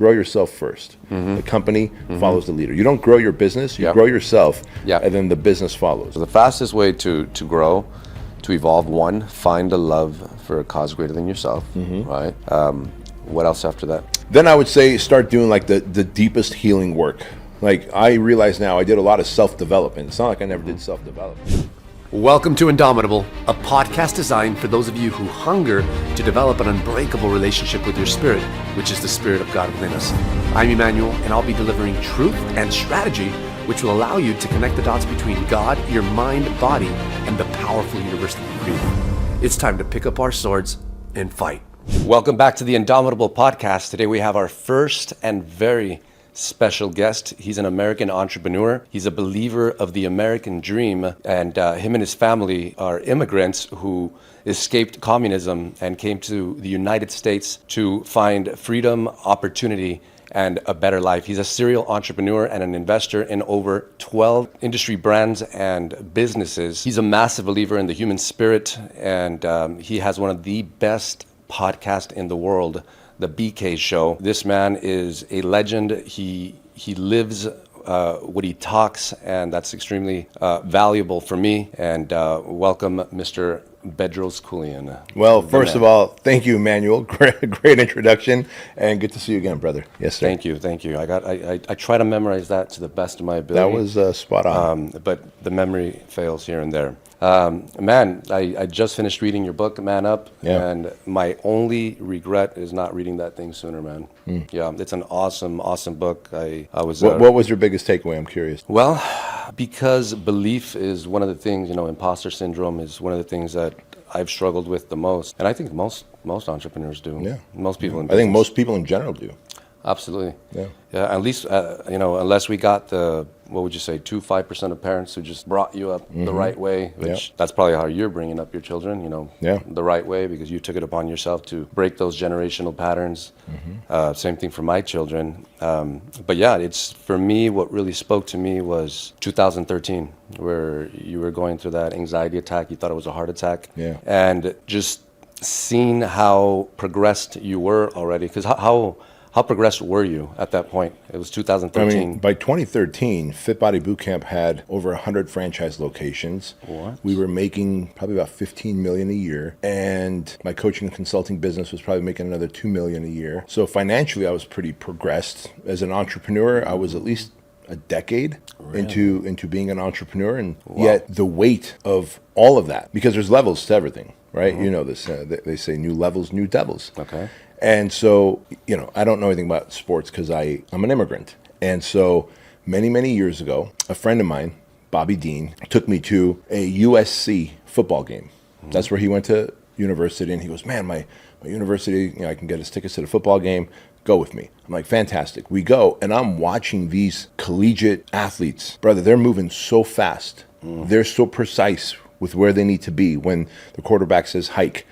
grow yourself first. The company follows the leader. You don't grow your business, you grow yourself, and then the business follows. So the fastest way to grow, to evolve, one, find a love for a cause greater than yourself, right? What else after that? Then I would say start doing like the deepest healing work. Like I realize now I did a lot of self-development. It's not like I never did self-development. Welcome to Indomitable, a podcast designed for those of you who hunger to develop an unbreakable relationship with your spirit, which is the Spirit of God within us. I'm Emmanuel, and I'll be delivering truth and strategy which will allow you to connect the dots between God, your mind, body, and the powerful universe that you created. It's time to pick up our swords and fight. Welcome back to the Indomitable podcast. Today we have our first and very special guest. He's an American entrepreneur. He's a believer of the American dream, and him and his family are immigrants who escaped communism and came to the United States to find freedom, opportunity, and a better life. He's a serial entrepreneur and an investor in over 12 industry brands and businesses. He's a massive believer in the human spirit, and he has one of the best podcasts in the world, The BK Show. This man is a legend. He lives what he talks, and that's extremely valuable for me. And welcome, Mr. Bedros Keuilian. Well, first of all, thank you, Emmanuel. Great introduction, and good to see you again, brother. Yes, sir. Thank you. I try to memorize that to the best of my ability. That was spot on. But the memory fails here and there. Man, I just finished reading your book, Man Up, and my only regret is not reading that thing sooner, man. Yeah, it's an awesome book. I was. What was your biggest takeaway? I'm curious. Well, because belief is one of the things, imposter syndrome is one of the things that I've struggled with the most, and I think most entrepreneurs do. Yeah, most people. In I think most people in general do. Absolutely. Yeah. At least unless we got the, what would you say, 5% of parents who just brought you up the right way, which that's probably how you're bringing up your children, the right way, because you took it upon yourself to break those generational patterns. Same thing for my children. But yeah, it's, for me, what really spoke to me was 2013, where you were going through that anxiety attack. You thought it was a heart attack. Yeah. And just seeing how progressed you were already, because how progressed were you at that point? It was 2013. I mean, by 2013, Fit Body Bootcamp had over 100 franchise locations. What? We were making probably about $15 million a year, and my coaching and consulting business was probably making another $2 million a year. So financially, I was pretty progressed. As an entrepreneur, I was at least a decade into being an entrepreneur, and yet the weight of all of that, because there's levels to everything, right? You know this. They say new levels, new devils. Okay. And so, I don't know anything about sports because I'm an immigrant. And so many years ago, a friend of mine, Bobby Dean, took me to a USC football game. That's where he went to university, and he goes, man, my university, I can get his tickets to the football game. Go with me. I'm like, fantastic. We go, and I'm watching these collegiate athletes. Brother, they're moving so fast. They're so precise with where they need to be when the quarterback says hike.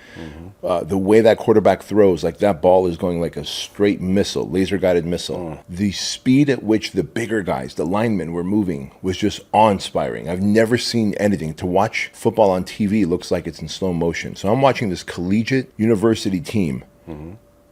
The way that quarterback throws, like that ball is going like a straight missile, laser-guided missile. The speed at which the bigger guys, the linemen, were moving was just awe-inspiring. I've never seen anything. To watch football on TV looks like it's in slow motion. So I'm watching this collegiate university team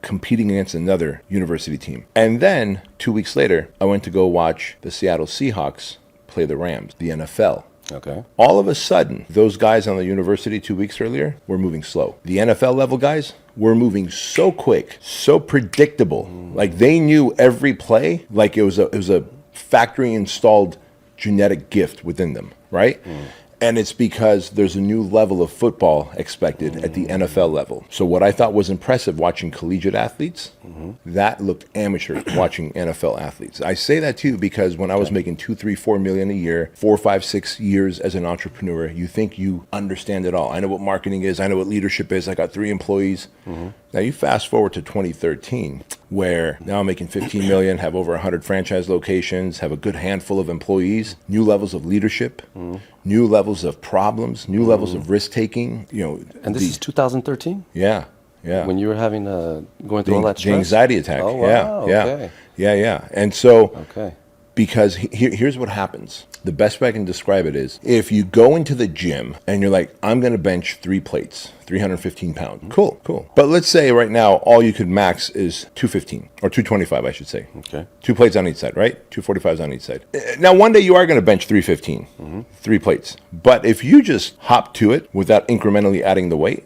competing against another university team. And then 2 weeks later, I went to go watch the Seattle Seahawks play the Rams, the NFL. Okay. All of a sudden, those guys on the university 2 weeks earlier were moving slow. The NFL level guys were moving so quick, so predictable. Like they knew every play like it was a factory installed genetic gift within them, right? And it's because there's a new level of football expected at the NFL level. So what I thought was impressive watching collegiate athletes, that looked amateur watching NFL athletes. I say that too because when I was making $2, $3, $4 million a year, 4, 5, 6 years as an entrepreneur, you think you understand it all. I know what marketing is. I know what leadership is. I got 3 employees. Now you fast forward to 2013, where now I'm making $15 million, have over 100 franchise locations, have a good handful of employees, new levels of leadership, new levels of problems, new levels of risk taking. And this is 2013? Yeah. When you were having going through all that stress? The anxiety attack. Oh, wow. Yeah. And so Because here's what happens. The best way I can describe it is if you go into the gym and you're like, I'm going to bench 3 plates, 315 pounds. Cool. But let's say right now, all you could max is 215 or 225, I should say. Okay. 2 plates on each side, right? 245s on each side. Now, one day you are going to bench 315, 3 plates. But if you just hop to it without incrementally adding the weight,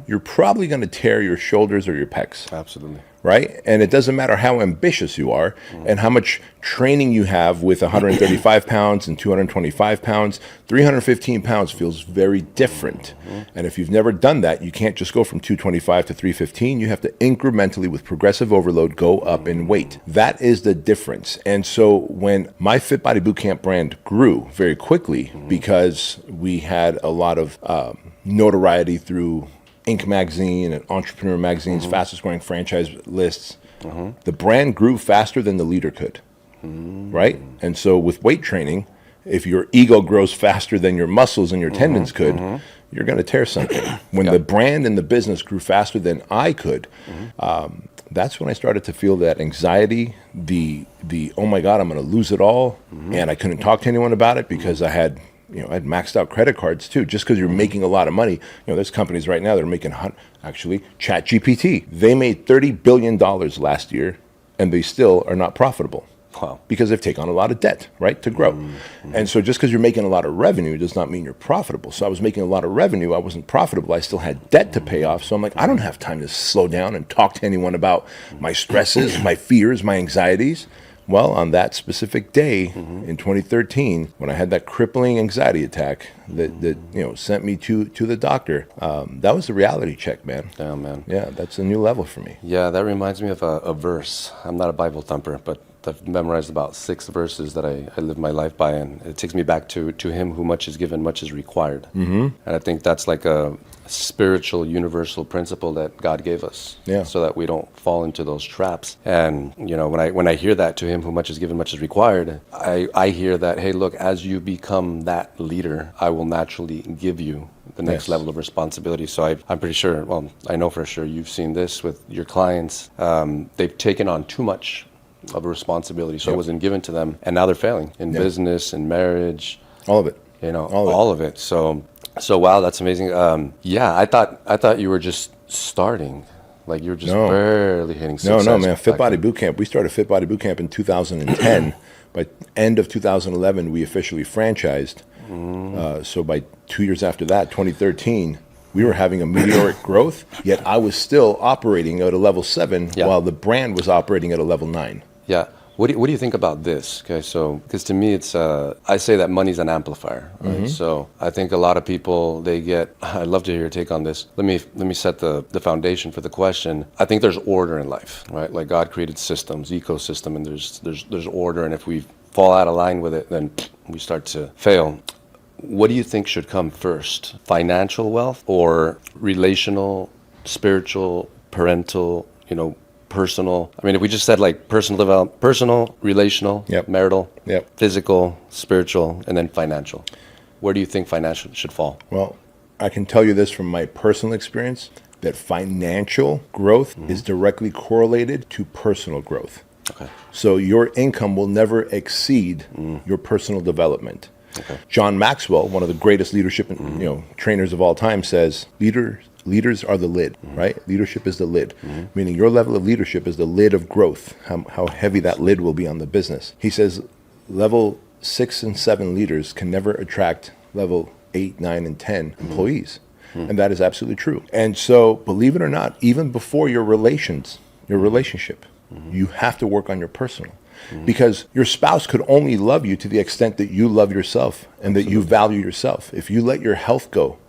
you're probably going to tear your shoulders or your pecs. Absolutely. Right? And it doesn't matter how ambitious you are and how much training you have with 135 pounds and 225 pounds, 315 pounds feels very different. And if you've never done that, you can't just go from 225 to 315. You have to incrementally, with progressive overload, go up in weight. That is the difference. And so when my Fit Body Bootcamp brand grew very quickly because we had a lot of notoriety through Inc. magazine and Entrepreneur magazine's fastest growing franchise lists, the brand grew faster than the leader could, right? And so with weight training, if your ego grows faster than your muscles and your tendons could, you're going to tear something. When the brand and the business grew faster than I could, that's when I started to feel that anxiety, the oh my God, I'm going to lose it all. And I couldn't talk to anyone about it because I had maxed out credit cards too. Just because you're making a lot of money, there's companies right now that are making, actually, ChatGPT. They made $30 billion last year, and they still are not profitable. Wow. Because they've taken on a lot of debt, right, to grow. And so just because you're making a lot of revenue does not mean you're profitable. So I was making a lot of revenue. I wasn't profitable. I still had debt to pay off. So I'm like, I don't have time to slow down and talk to anyone about my stresses, my fears, my anxieties. Well, on that specific day in 2013, when I had that crippling anxiety attack that sent me to the doctor, that was the reality check, man. Yeah, man. Yeah, that's a new level for me. Yeah, that reminds me of a verse. I'm not a Bible thumper, but I've memorized about 6 verses that I live my life by, and it takes me back to him who much is given, much is required. And I think that's like a spiritual universal principle that God gave us, so that we don't fall into those traps. And when I hear that, to him who much is given, much is required, I hear that, hey, look, as you become that leader, I will naturally give you the next level of responsibility. So I'm pretty sure, well, I know for sure you've seen this with your clients. They've taken on too much of a responsibility, so it wasn't given to them, and now they're failing in business, in marriage, all of it. All of it. So wow, that's amazing. I thought you were just starting, like you were just barely hitting success. No, man. Fit Body Bootcamp. We started Fit Body Bootcamp in 2010. By end of 2011, we officially franchised. So by 2 years after that, 2013. We were having a meteoric growth, yet I was still operating at a level 7 while the brand was operating at a level 9. Yeah. What do you think about this? Okay, so because to me it's I say that money's an amplifier, right? So I think a lot of people I'd love to hear your take on this. Let me set the foundation for the question. I think there's order in life, right? Like God created systems, ecosystem, and there's order, and if we fall out of line with it, then we start to fail. What do you think should come first? Financial wealth or relational, spiritual, parental, personal? I mean, if we just said like personal development, personal, relational, marital, physical, spiritual, and then financial. Where do you think financial should fall? Well, I can tell you this from my personal experience, that financial growth is directly correlated to personal growth. Okay. So your income will never exceed your personal development. Okay. John Maxwell, one of the greatest leadership trainers of all time, says leaders are the lid, right? Leadership is the lid, meaning your level of leadership is the lid of growth, how heavy that lid will be on the business. He says level 6 and 7 leaders can never attract level 8, 9, and 10 employees. And that is absolutely true. And so, believe it or not, even before your relationship, you have to work on your personal. Because your spouse could only love you to the extent that you love yourself and that you value yourself. If you let your health go,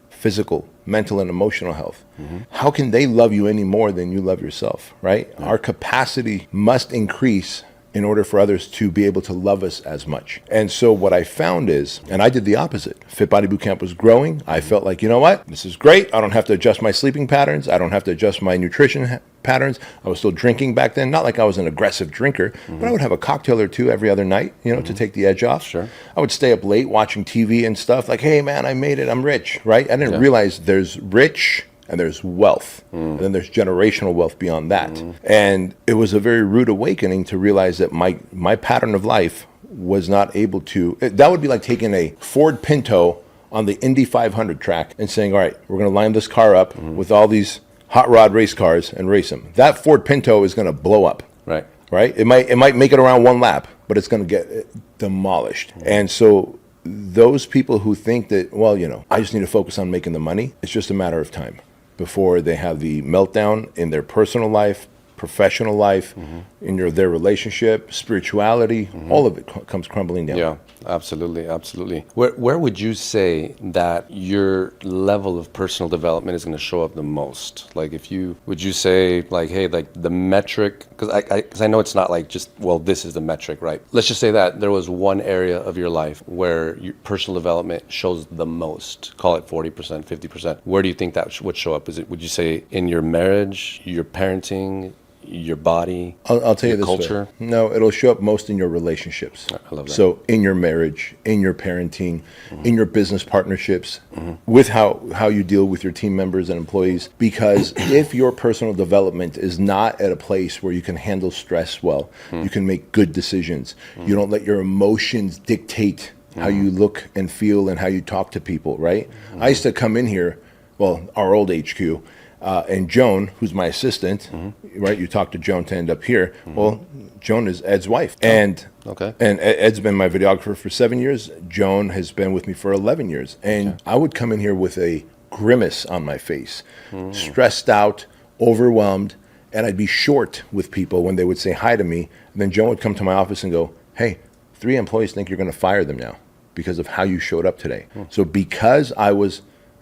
physical, mental, and emotional health, how can they love you any more than you love yourself, right? Our capacity must increase in order for others to be able to love us as much. And so what I found is, and I did the opposite. Fit Body Bootcamp was growing. I felt like, you know what? This is great. I don't have to adjust my sleeping patterns. I don't have to adjust my nutrition patterns. I was still drinking back then. Not like I was an aggressive drinker, but I would have a cocktail or two every other night, to take the edge off. Sure. I would stay up late watching TV and stuff like, hey man, I made it. I'm rich, right? I didn't realize there's rich and there's wealth, and then there's generational wealth beyond that. And it was a very rude awakening to realize that my pattern of life was not able to, that would be like taking a Ford Pinto on the Indy 500 track and saying, all right, we're going to line this car up with all these hot rod race cars and race them. That Ford Pinto is going to blow up. Right. Right? It might make it around one lap, but it's going to get demolished. And so those people who think that, well, I just need to focus on making the money, it's just a matter of time before they have the meltdown in their personal life, professional life, in their relationship, spirituality, all of it comes crumbling down. Yeah, absolutely, absolutely. Where would you say that your level of personal development is going to show up the most? Like, would you say, like, hey, like the metric, because I know it's not like just, well, this is the metric, right? Let's just say that there was one area of your life where your personal development shows the most, call it 40%, 50%. Where do you think that would show up? Would you say in your marriage, your parenting, your body? I'll tell you this culture? way. No, it'll show up most in your relationships. I love that. So in your marriage, in your parenting, in your business partnerships, with how you deal with your team members and employees. Because if your personal development is not at a place where you can handle stress well, you can make good decisions, you don't let your emotions dictate how you look and feel and how you talk to people, right? I used to come in here, well, our old HQ, and Joan, who's my assistant, right? You talk to Joan to end up here. Well, Joan is Ed's wife. And Ed's been my videographer for 7 years. Joan has been with me for 11 years. And I would come in here with a grimace on my face, stressed out, overwhelmed, and I'd be short with people when they would say hi to me. And then Joan would come to my office and go, hey, 3 employees think you're going to fire them now because of how you showed up today. So because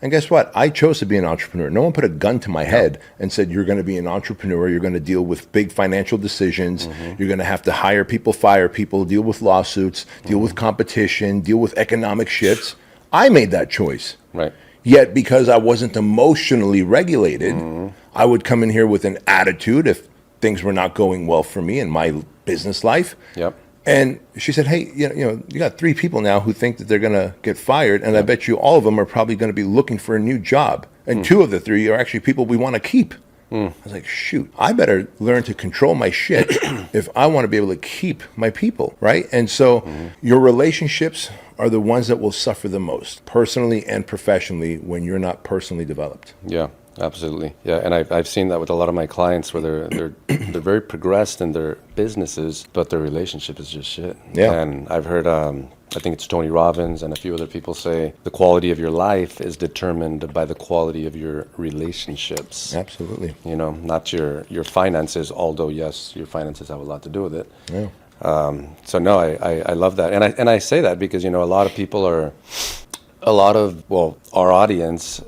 and guess what? I chose to be an entrepreneur. No one put a gun to my head and said, you're going to be an entrepreneur. You're going to deal with big financial decisions. You're going to have to hire people, fire people, deal with lawsuits, deal with competition, deal with economic shifts. I made that choice. Right. Yet because I wasn't emotionally regulated, I would come in here with an attitude if things were not going well for me in my business life. Yep. And she said, hey, you got 3 people now who think that they're going to get fired, and I bet you all of them are probably going to be looking for a new job. And 2 of the 3 are actually people we want to keep. I was like, shoot, I better learn to control my shit if I want to be able to keep my people, right? And so your relationships are the ones that will suffer the most, personally and professionally, when you're not personally developed. Yeah. Absolutely. Yeah, and I've seen that with a lot of my clients where they're very progressed in their businesses, but their relationship is just shit. Yeah. And I've heard, I think it's Tony Robbins and a few other people say the quality of your life is determined by the quality of your relationships. Absolutely. Not your finances, although yes, your finances have a lot to do with it. Yeah. So no, I love that. And I say that because, a lot of people our audience,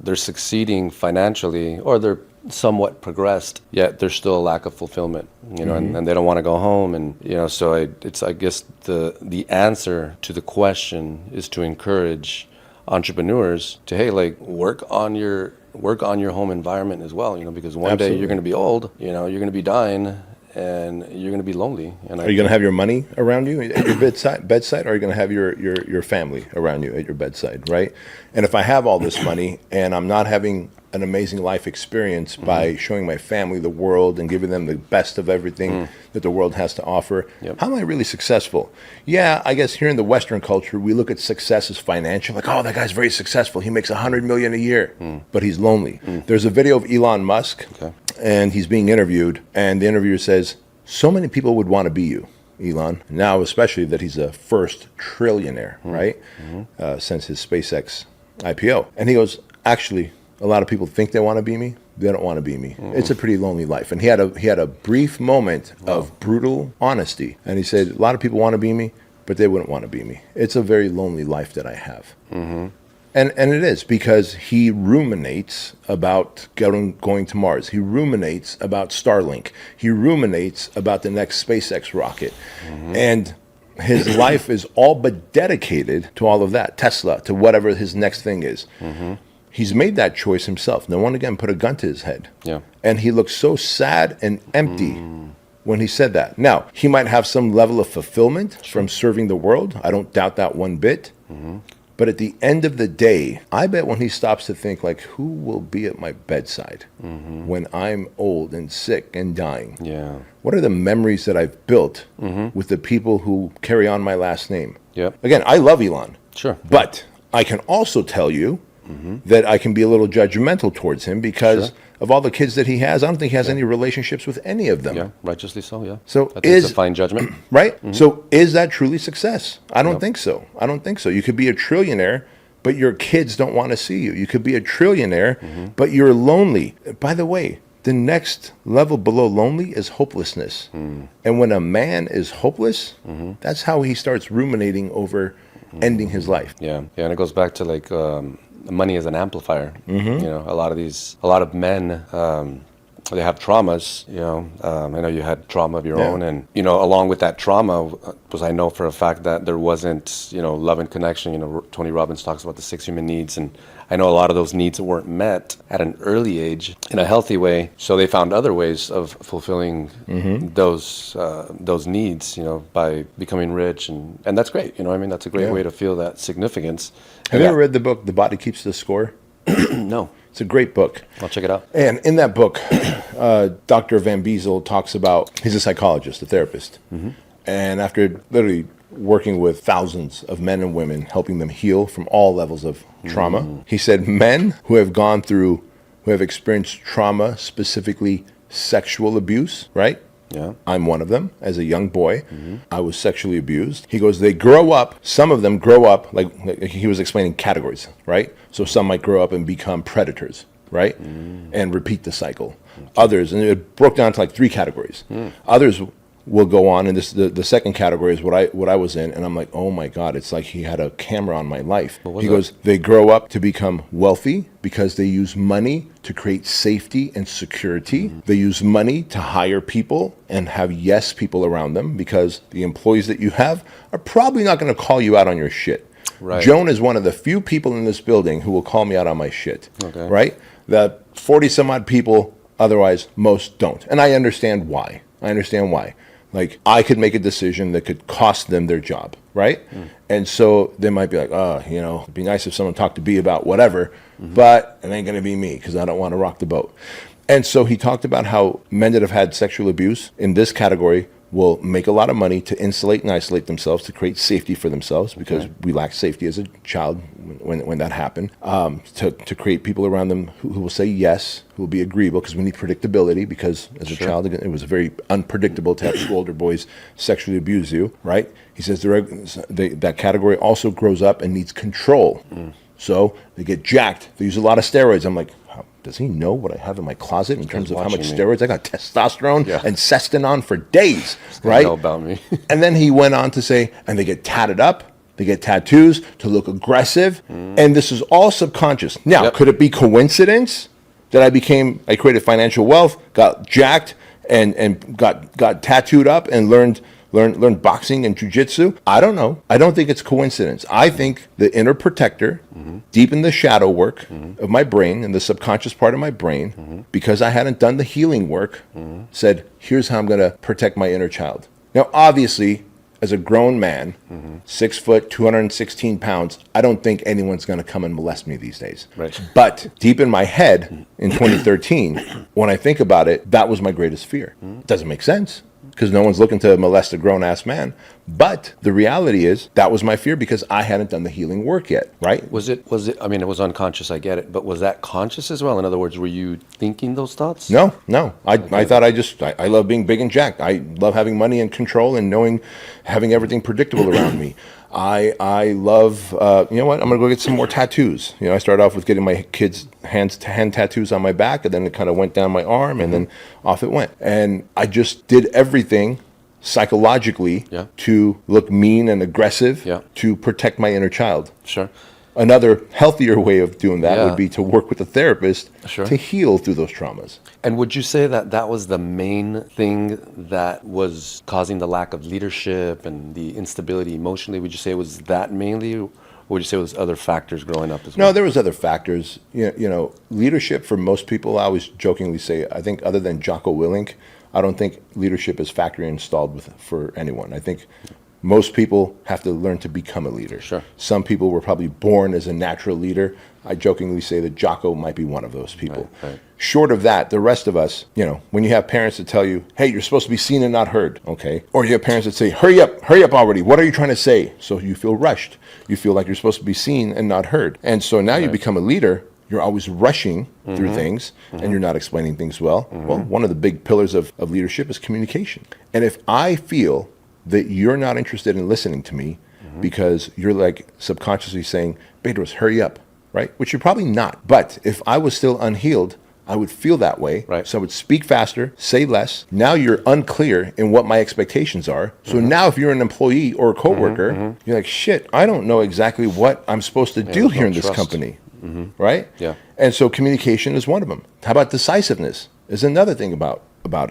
they're succeeding financially, or they're somewhat progressed, yet there's still a lack of fulfillment, and they don't want to go home. And, so I guess the answer to the question is to encourage entrepreneurs to, hey, like work on your home environment as well, because one day you're going to be old, you're going to be dying, and you're going to be lonely. And are you going to have your money around you at your bedside, or are you going to have your family around you at your bedside, right? And if I have all this money and I'm not having an amazing life experience by showing my family the world and giving them the best of everything that the world has to offer, how am I really successful? Yeah, I guess here in the Western culture, we look at success as financial. Like, oh, that guy's very successful. He makes $100 million a year, but he's lonely. There's a video of Elon Musk, and he's being interviewed, and the interviewer says, so many people would want to be you, Elon. Now, especially that he's a first trillionaire, right? Since his SpaceX IPO. And he goes, actually, a lot of people think they want to be me. They don't want to be me. It's a pretty lonely life. And he had a brief moment of brutal honesty. And he said, a lot of people want to be me, but they wouldn't want to be me. It's a very lonely life that I have. And it is, because he ruminates about going to Mars. He ruminates about Starlink. He ruminates about the next SpaceX rocket. And his life is all but dedicated to all of that, Tesla, to whatever his next thing is. He's made that choice himself. No one, again, put a gun to his head. Yeah. And he looked so sad and empty when he said that. Now, he might have some level of fulfillment from serving the world. I don't doubt that one bit. But at the end of the day, I bet when he stops to think, like, who will be at my bedside when I'm old and sick and dying? Yeah. What are the memories that I've built with the people who carry on my last name? Yep. Again, I love Elon. Sure. But I can also tell you that I can be a little judgmental towards him because of all the kids that he has. I don't think he has any relationships with any of them. Yeah, righteously so, yeah. So I think it's a fine judgment. Right? So is that truly success? I don't think so. I don't think so. You could be a trillionaire, but your kids don't want to see you. You could be a trillionaire, but you're lonely. By the way, the next level below lonely is hopelessness. And when a man is hopeless, that's how he starts ruminating over ending his life. Yeah, and it goes back to like money as an amplifier. You know, a lot of men, they have traumas. You know, I know you had trauma of your own, and you know, along with that trauma, was I know for a fact that there wasn't, you know, love and connection. You know, Tony Robbins talks about the 6 human needs, and I know a lot of those needs weren't met at an early age in a healthy way. So they found other ways of fulfilling those needs. You know, by becoming rich, and that's great. You know, I mean, that's a great way to feel that significance. Have you ever read the book "The Body Keeps the Score"? No. It's a great book. I'll check it out. And in that book, Dr. Van Bezel talks about, he's a psychologist, a therapist. And after literally working with thousands of men and women, helping them heal from all levels of trauma, he said men who have experienced trauma, specifically sexual abuse, right? Yeah. I'm one of them. As a young boy, I was sexually abused. He goes, they grow up, some of them grow up, like he was explaining categories, right? So some might grow up and become predators, right? And repeat the cycle. Others, and it broke down to like 3 categories. Others will go on, and this the second category is what I was in, and I'm like, oh my God, it's like he had a camera on my life. He goes, they grow up to become wealthy because they use money to create safety and security. They use money to hire people and have yes people around them because the employees that you have are probably not going to call you out on your shit. Right. Joan is one of the few people in this building who will call me out on my shit. Okay. Right? That 40 some odd people, otherwise most don't. And I understand why. Like, I could make a decision that could cost them their job, right? And so they might be like, oh, you know, it'd be nice if someone talked to B about whatever, but it ain't going to be me because I don't want to rock the boat. And so he talked about how men that have had sexual abuse in this category will make a lot of money to insulate and isolate themselves, to create safety for themselves, because we lacked safety as a child when that happened, to create people around them who will say yes, who will be agreeable, because we need predictability, because as a child, it was very unpredictable to have 2 older boys sexually abuse you, right? He says that category also grows up and needs control. So they get jacked. They use a lot of steroids. I'm like, does he know what I have in my closet in terms of how much steroids? I got testosterone and Cestin on for days, right? Know about me. And then he went on to say, and they get tatted up. They get tattoos to look aggressive. And this is all subconscious. Now, could it be coincidence that I created financial wealth, got jacked, and got tattooed up and learned boxing and jiu-jitsu? I don't know. I don't think it's coincidence. I think the inner protector, deep in the shadow work of my brain, in the subconscious part of my brain, because I hadn't done the healing work, said, here's how I'm going to protect my inner child. Now, obviously, as a grown man, 6 foot, 216 pounds, I don't think anyone's going to come and molest me these days. Right. But deep in my head, in 2013, when I think about it, that was my greatest fear. It doesn't make sense, because no one's looking to molest a grown-ass man. But the reality is, that was my fear because I hadn't done the healing work yet, right? Was it, I mean, it was unconscious, I get it, but was that conscious as well? In other words, were you thinking those thoughts? No. I thought I love being big and jacked. I love having money and control and having everything predictable around me. I love, you know what, I'm going to go get some more tattoos. You know, I started off with getting my kids' hand tattoos on my back, and then it kind of went down my arm, and then off it went. And I just did everything psychologically to look mean and aggressive to protect my inner child. Sure. Another healthier way of doing that would be to work with a therapist to heal through those traumas. And would you say that that was the main thing that was causing the lack of leadership and the instability emotionally? Would you say it was that mainly? Or would you say it was other factors growing up as well? No, there was other factors. You know, leadership for most people, I always jokingly say, I think other than Jocko Willink, I don't think leadership is factory installed for anyone. I think Most people have to learn to become a leader. Sure. Some people were probably born as a natural leader. I jokingly say that Jocko might be one of those people. Right. Short of that, the rest of us, when you have parents that tell you, hey, you're supposed to be seen and not heard, okay? Or you have parents that say, hurry up already. What are you trying to say? So you feel rushed. You feel like you're supposed to be seen and not heard. And so now you become a leader. You're always rushing through things and you're not explaining things well. Well, one of the big pillars of leadership is communication. And if I feel that you're not interested in listening to me because you're like subconsciously saying, Bedros, hurry up, right? Which you're probably not. But if I was still unhealed, I would feel that way. Right. So I would speak faster, say less. Now you're unclear in what my expectations are. So now if you're an employee or a coworker, you're like, shit, I don't know exactly what I'm supposed to do here in this company. Right? Yeah. And so communication is one of them. How about decisiveness is another thing about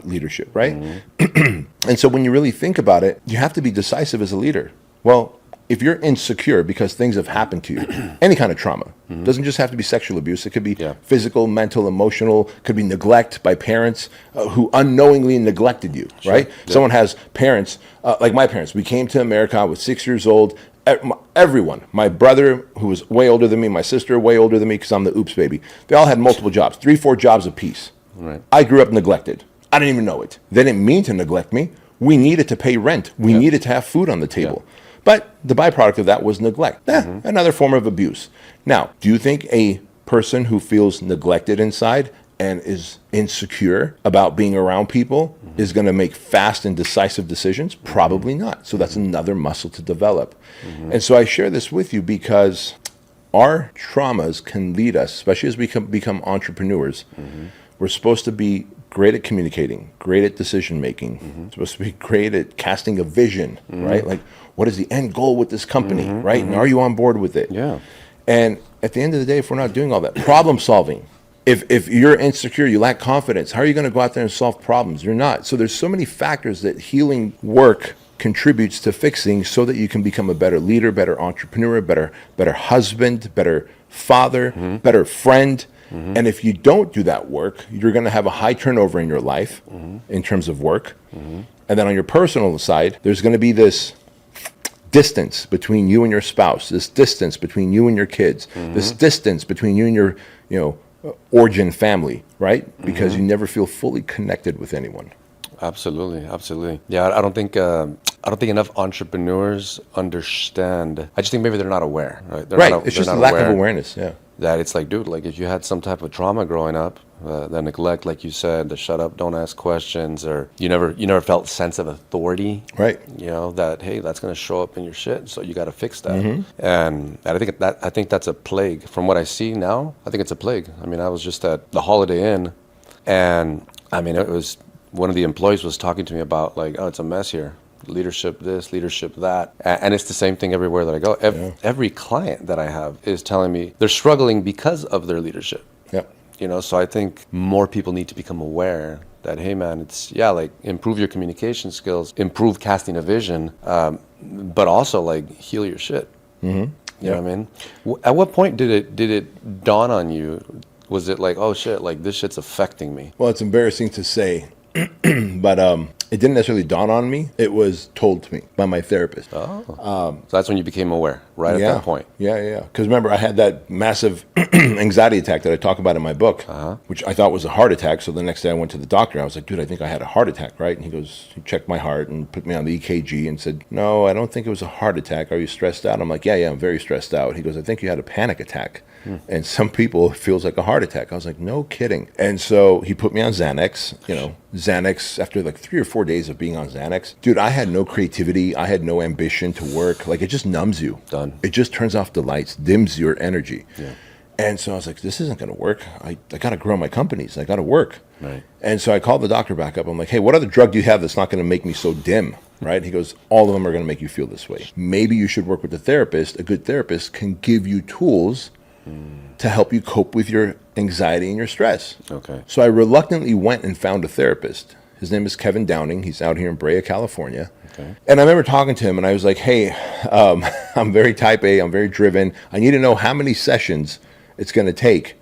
leadership, right? And so when you really think about it, you have to be decisive as a leader. Well, if you're insecure because things have happened to you, any kind of trauma, doesn't just have to be sexual abuse. It could be physical, mental, emotional, could be neglect by parents who unknowingly neglected you, right? Yeah. Someone has parents, like my parents. We came to America, I was 6 years old. Everyone, my brother, who was way older than me, my sister, way older than me because I'm the oops baby. They all had multiple jobs, 3-4 jobs apiece. Right. I grew up neglected. I didn't even know it. They didn't mean to neglect me. We needed to pay rent. We needed to have food on the table. Yeah. But the byproduct of that was neglect. Another form of abuse. Now, do you think a person who feels neglected inside and is insecure about being around people is going to make fast and decisive decisions? Probably not. So that's another muscle to develop. And so I share this with you because our traumas can lead us, especially as we become entrepreneurs. We're supposed to be great at communicating, great at decision making, supposed to be great at casting a vision, right? Like, what is the end goal with this company, right? And are you on board with it? Yeah. And at the end of the day, if we're not doing all that, problem solving. If you're insecure, you lack confidence, how are you going to go out there and solve problems? You're not. So there's so many factors that healing work contributes to fixing so that you can become a better leader, better entrepreneur, better husband, better father, better friend. And if you don't do that work, you're going to have a high turnover in your life in terms of work. And then on your personal side, there's going to be this distance between you and your spouse, this distance between you and your kids, this distance between you and your, origin family, right? Because you never feel fully connected with anyone. Absolutely. Yeah, I don't think enough entrepreneurs understand. I just think maybe they're not aware, right? It's just a lack of awareness. Yeah. That it's like, dude, like if you had some type of trauma growing up, the neglect, like you said, the shut up, don't ask questions, or you never felt a sense of authority, right? That hey, that's gonna show up in your shit, so you got to fix that. And I think that's a plague. From what I see now, I think it's a plague. I mean, I was just at the Holiday Inn, and I mean, it was one of the employees was talking to me about like, oh, it's a mess here. Leadership this, leadership that. And it's the same thing everywhere that I go. Every client that I have is telling me they're struggling because of their leadership. Yep. So I think more people need to become aware that, hey man, it's, like improve your communication skills, improve casting a vision, but also like heal your shit. You know what I mean? At what point did it dawn on you? Was it like, oh shit, like this shit's affecting me? Well, it's embarrassing to say, but it didn't necessarily dawn on me. It was told to me by my therapist. So that's when you became aware, right at that point. Yeah. Because remember, I had that massive anxiety attack that I talk about in my book, which I thought was a heart attack. So the next day I went to the doctor. I was like, dude, I think I had a heart attack, right? And he checked my heart and put me on the EKG and said, no, I don't think it was a heart attack. Are you stressed out? I'm like, yeah, I'm very stressed out. He goes, I think you had a panic attack. And some people, it feels like a heart attack. I was like, no kidding. And so he put me on Xanax, Xanax, after like 3 or 4 days of being on Xanax, dude, I had no creativity. I had no ambition to work. Like, it just numbs you. Done. It just turns off the lights, dims your energy. Yeah. And so I was like, this isn't going to work. I got to grow my companies. I got to work. Right. And so I called the doctor back up. I'm like, hey, what other drug do you have that's not going to make me so dim? Right? He goes, all of them are going to make you feel this way. Maybe you should work with a therapist. A good therapist can give you tools to help you cope with your anxiety and your stress. Okay. So I reluctantly went and found a therapist. His name is Kevin Downing. He's out here in Brea, California. Okay. And I remember talking to him, and I was like, hey, I'm very type A. I'm very driven. I need to know how many sessions it's going to take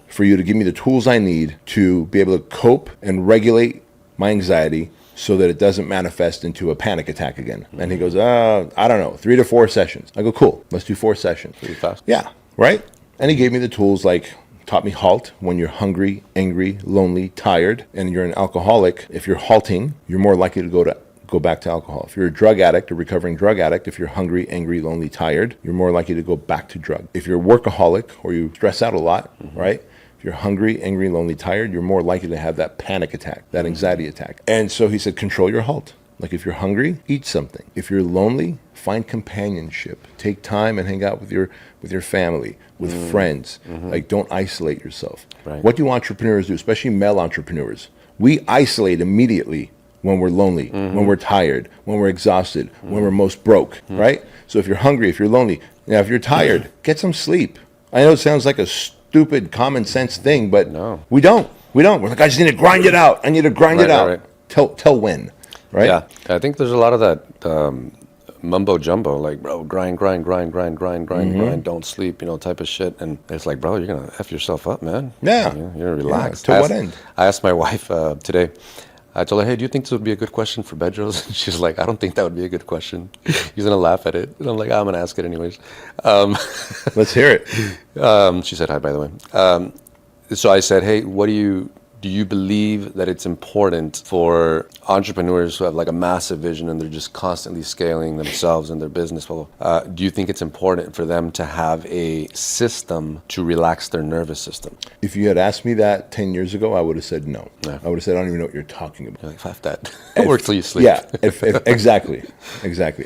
for you to give me the tools I need to be able to cope and regulate my anxiety so that it doesn't manifest into a panic attack again. And he goes, I don't know, 3 to 4 sessions. I go, cool, let's do 4 sessions. Pretty fast. Yeah, right? And he gave me the tools like taught me halt when you're hungry, angry, lonely, tired, and you're an alcoholic. If you're halting, you're more likely to go back to alcohol. If you're a drug addict, a recovering drug addict, if you're hungry, angry, lonely, tired, you're more likely to go back to drug. If you're a workaholic or you stress out a lot, right? If you're hungry, angry, lonely, tired, you're more likely to have that panic attack, that anxiety attack. And so he said, control your halt. Like if you're hungry, eat something. If you're lonely, find companionship. Take time and hang out with your family, with friends. Like don't isolate yourself. Right. What do entrepreneurs do, especially male entrepreneurs? We isolate immediately when we're lonely, when we're tired, when we're exhausted, when we're most broke, right? So if you're hungry, if you're lonely, now if you're tired, get some sleep. I know it sounds like a stupid common sense thing, but No. we don't. We're like, I just need to grind it out. I need to grind it out. Right. Tell when, right? Yeah, I think there's a lot of that mumbo jumbo, like, bro, grind, don't sleep, type of shit. And it's like, bro, you're going to F yourself up, man. Yeah. You're going to relax. Yeah. To what end? I asked my wife today, I told her, hey, do you think this would be a good question for Bedros? And she's like, I don't think that would be a good question. He's going to laugh at it. And I'm like, I'm going to ask it anyways. Let's hear it. She said hi, by the way. So I said, hey, do you believe that it's important for entrepreneurs who have like a massive vision and they're just constantly scaling themselves and their business? Do you think it's important for them to have a system to relax their nervous system? If you had asked me that 10 years ago, I would have said no. Yeah. I would have said, I don't even know what you're talking about. You're like, fuck that. Work till you sleep. Yeah, exactly.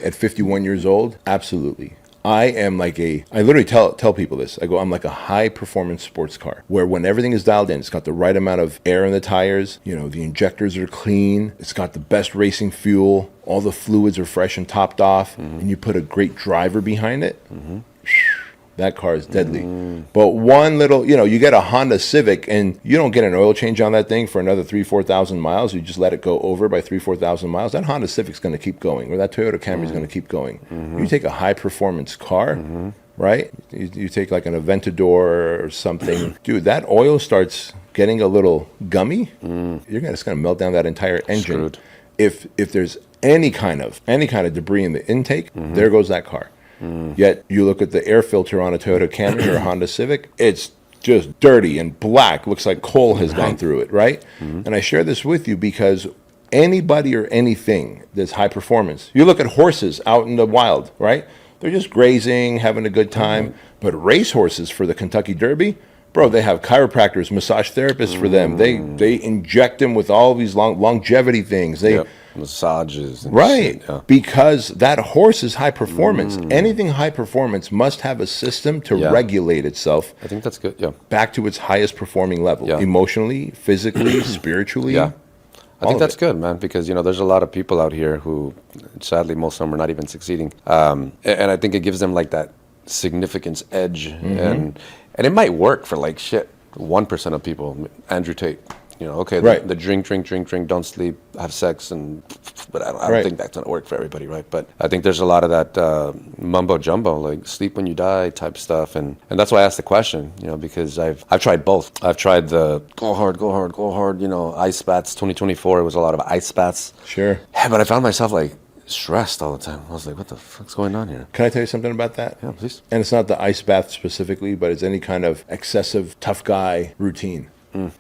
At 51 years old, absolutely. I am like I literally tell people this. I go, I'm like a high performance sports car where when everything is dialed in, it's got the right amount of air in the tires, the injectors are clean, it's got the best racing fuel, all the fluids are fresh and topped off, and you put a great driver behind it. That car is deadly. But one little, you get a Honda Civic and you don't get an oil change on that thing for another 3,000-4,000 miles. You just let it go over by 3,000-4,000 miles. That Honda Civic's going to keep going, or that Toyota Camry is going to keep going. You take a high performance car, right? You take like an Aventador or something. Dude, that oil starts getting a little gummy. It's going to melt down that entire engine. Screwed. If there's any kind of debris in the intake, there goes that car. Yet you look at the air filter on a Toyota Camry or a Honda Civic, it's just dirty and black, looks like coal has gone through it, right? And I share this with you because anybody or anything that's high performance, you look at horses out in the wild, right? They're just grazing, having a good time. But race horses for the Kentucky Derby, bro, they have chiropractors, massage therapists for them. They inject them with all these longevity things. Massages. And right. Shit, yeah. Because that horse is high performance. Anything high performance must have a system to regulate itself. I think that's good, yeah. Back to its highest performing level. Yeah. Emotionally, physically, spiritually. Yeah. I think that's good, man, because, there's a lot of people out here who, sadly, most of them are not even succeeding. And I think it gives them, like, that significance edge. And it might work for, like, 1% of people. Andrew Tate. The drink, don't sleep, have sex, but I don't think that's gonna work for everybody, right? But I think there's a lot of that mumbo jumbo, like sleep when you die type stuff, and that's why I asked the question, because I've tried both. I've tried the go hard, ice baths. 2024, it was a lot of ice baths. Sure. Yeah, but I found myself like stressed all the time. I was like, what the fuck's going on here? Can I tell you something about that? Yeah, please. And it's not the ice bath specifically, but it's any kind of excessive tough guy routine.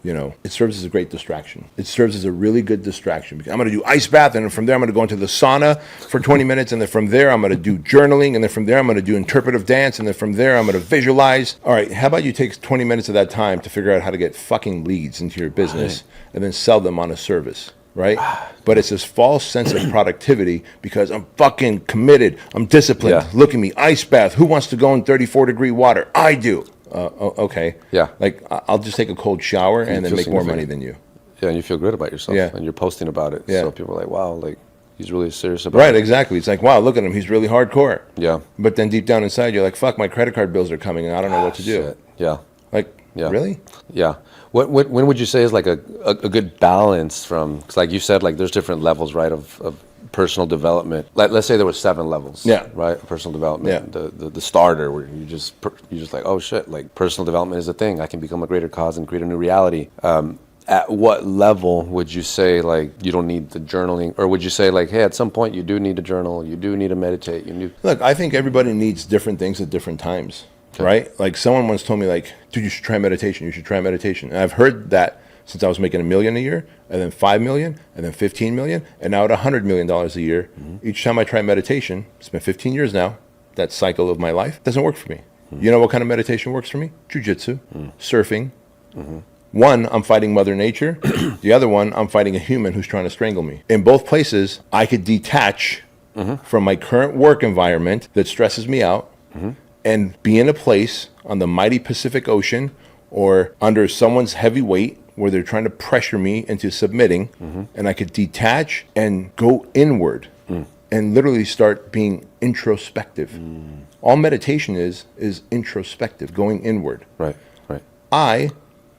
It serves as a great distraction. It serves as a really good distraction. Because I'm going to do ice bath, and then from there I'm going to go into the sauna for 20 minutes, and then from there I'm going to do journaling, and then from there I'm going to do interpretive dance, and then from there I'm going to visualize. All right, how about you take 20 minutes of that time to figure out how to get fucking leads into your business and then sell them on a service, right? But it's this false sense of productivity because I'm fucking committed. I'm disciplined. Yeah. Look at me, ice bath. Who wants to go in 34-degree water? I do. Okay. Yeah. Like, I'll just take a cold shower and then make more money than you. Yeah, and you feel good about yourself. Yeah. And you're posting about it. Yeah. So people are like, wow, like, he's really serious about it. Right, exactly. It's like, wow, look at him. He's really hardcore. Yeah. But then deep down inside, you're like, fuck, my credit card bills are coming and I don't know what to do. Shit. Yeah. Like, really? Yeah. When would you say is like a good balance from, because like you said, like there's different levels, right, of personal development. Let's say there was 7 levels. Yeah. Right. Personal development. Yeah. The starter where you just like, oh shit, like personal development is a thing. I can become a greater cause and create a new reality. at what level would you say, like, you don't need the journaling? Or would you say, like, hey, at some point you do need to journal, you do need to meditate, Look, I think everybody needs different things at different times, right? Like, someone once told me, like, dude, you should try meditation. You should try meditation. And I've heard that since I was making $1 million a year, and then 5 million, and then 15 million, and now at $100 million a year. Each time I try meditation, it's been 15 years now, that cycle of my life, doesn't work for me. You know what kind of meditation works for me? Jiu-jitsu, surfing. One, I'm fighting Mother Nature. The other one, I'm fighting a human who's trying to strangle me. In both places, I could detach from my current work environment that stresses me out and be in a place on the mighty Pacific Ocean or under someone's heavy weight where they're trying to pressure me into submitting, and I could detach and go inward and literally start being introspective. All meditation is introspective, going inward. Right.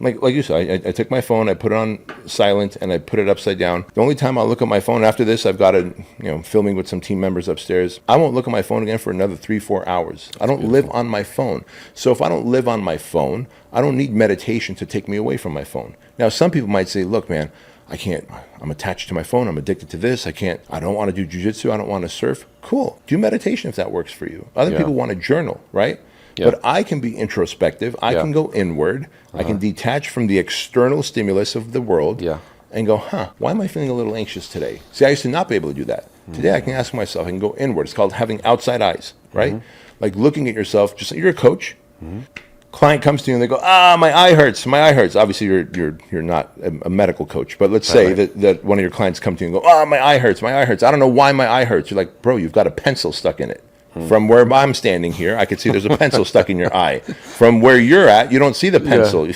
Like you said, I took my phone, I put it on silent, and I put it upside down. The only time I'll look at my phone after this, I've got it, filming with some team members upstairs. I won't look at my phone again for another 3-4 hours. I don't live on my phone. So if I don't live on my phone, I don't need meditation to take me away from my phone. Now, some people might say, look, man, I can't, I'm attached to my phone, I'm addicted to this, I don't want to do jiu-jitsu, I don't want to surf. Cool, do meditation if that works for you. Other people want to journal, right? But I can be introspective, I can go inward, I can detach from the external stimulus of the world and go, why am I feeling a little anxious today? See, I used to not be able to do that. Today I can ask myself, I can go inward. It's called having outside eyes, right? Like looking at yourself, just like you're a coach. Client comes to you and they go, my eye hurts. Obviously you're not a medical coach, but let's say that one of your clients come to you and go, my eye hurts. I don't know why my eye hurts. You're like, bro, you've got a pencil stuck in it. From where I'm standing here, I could see there's a pencil stuck in your eye. From where you're at, you don't see the pencil,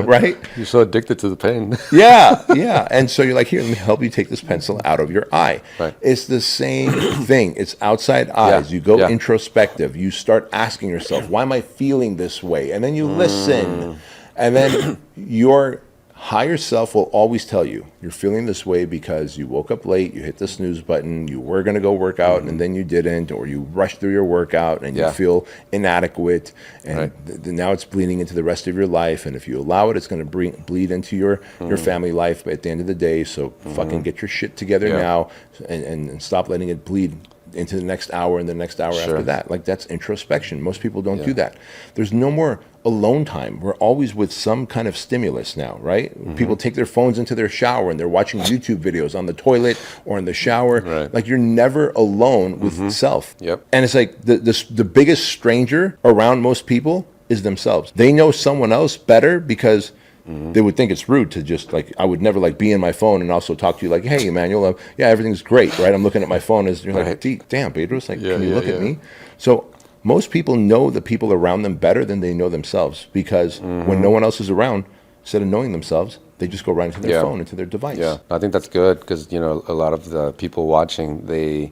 right? You're so addicted to the pain. Yeah. And so you're like, here, let me help you take this pencil out of your eye. Right. It's the same thing. It's outside eyes. You go introspective. You start asking yourself, why am I feeling this way? And then you listen. And then your higher self will always tell you, you're feeling this way because you woke up late, you hit the snooze button, you were going to go work out and then you didn't, or you rushed through your workout and you feel inadequate, and now it's bleeding into the rest of your life, and if you allow it, it's going to bleed into your family life at the end of the day, so fucking get your shit together now and stop letting it bleed into the next hour and the next hour after that. Like, that's introspection. Most people don't do that. There's no more alone time. We're always with some kind of stimulus now, right? People take their phones into their shower and they're watching YouTube videos on the toilet or in the shower. Like, you're never alone with self. And it's like the biggest stranger around most people is themselves. They know someone else better because they would think it's rude to just, like, I would never, like, be in my phone and also talk to you like, hey, Emmanuel, everything's great, right? I'm looking at my phone as you're like, damn, Bedros, like, can you look at me? So most people know the people around them better than they know themselves, because when no one else is around, instead of knowing themselves, they just go right into their phone, into their device. I think that's good, because, a lot of the people watching, a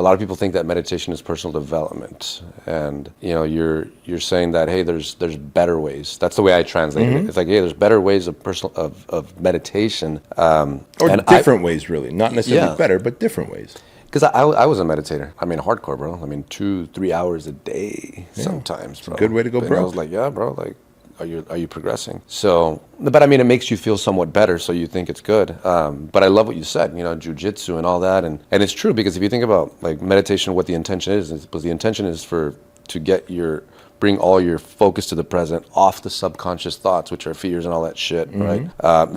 lot of people think that meditation is personal development, and you're saying that, hey, there's better ways. That's the way I translate it. It's like, hey, there's better ways of meditation, or different ways, really, not necessarily better, but different ways. Because I was a meditator. I mean, hardcore, bro. I mean, 2-3 hours a day sometimes, bro. It's a good way to go, bro. I was like, bro, like, are you progressing? So, but I mean, it makes you feel somewhat better, so you think it's good. But I love what you said, jiu-jitsu and all that, and it's true, because if you think about, like, meditation, what the intention is the intention is to bring all your focus to the present, off the subconscious thoughts, which are fears and all that shit, right?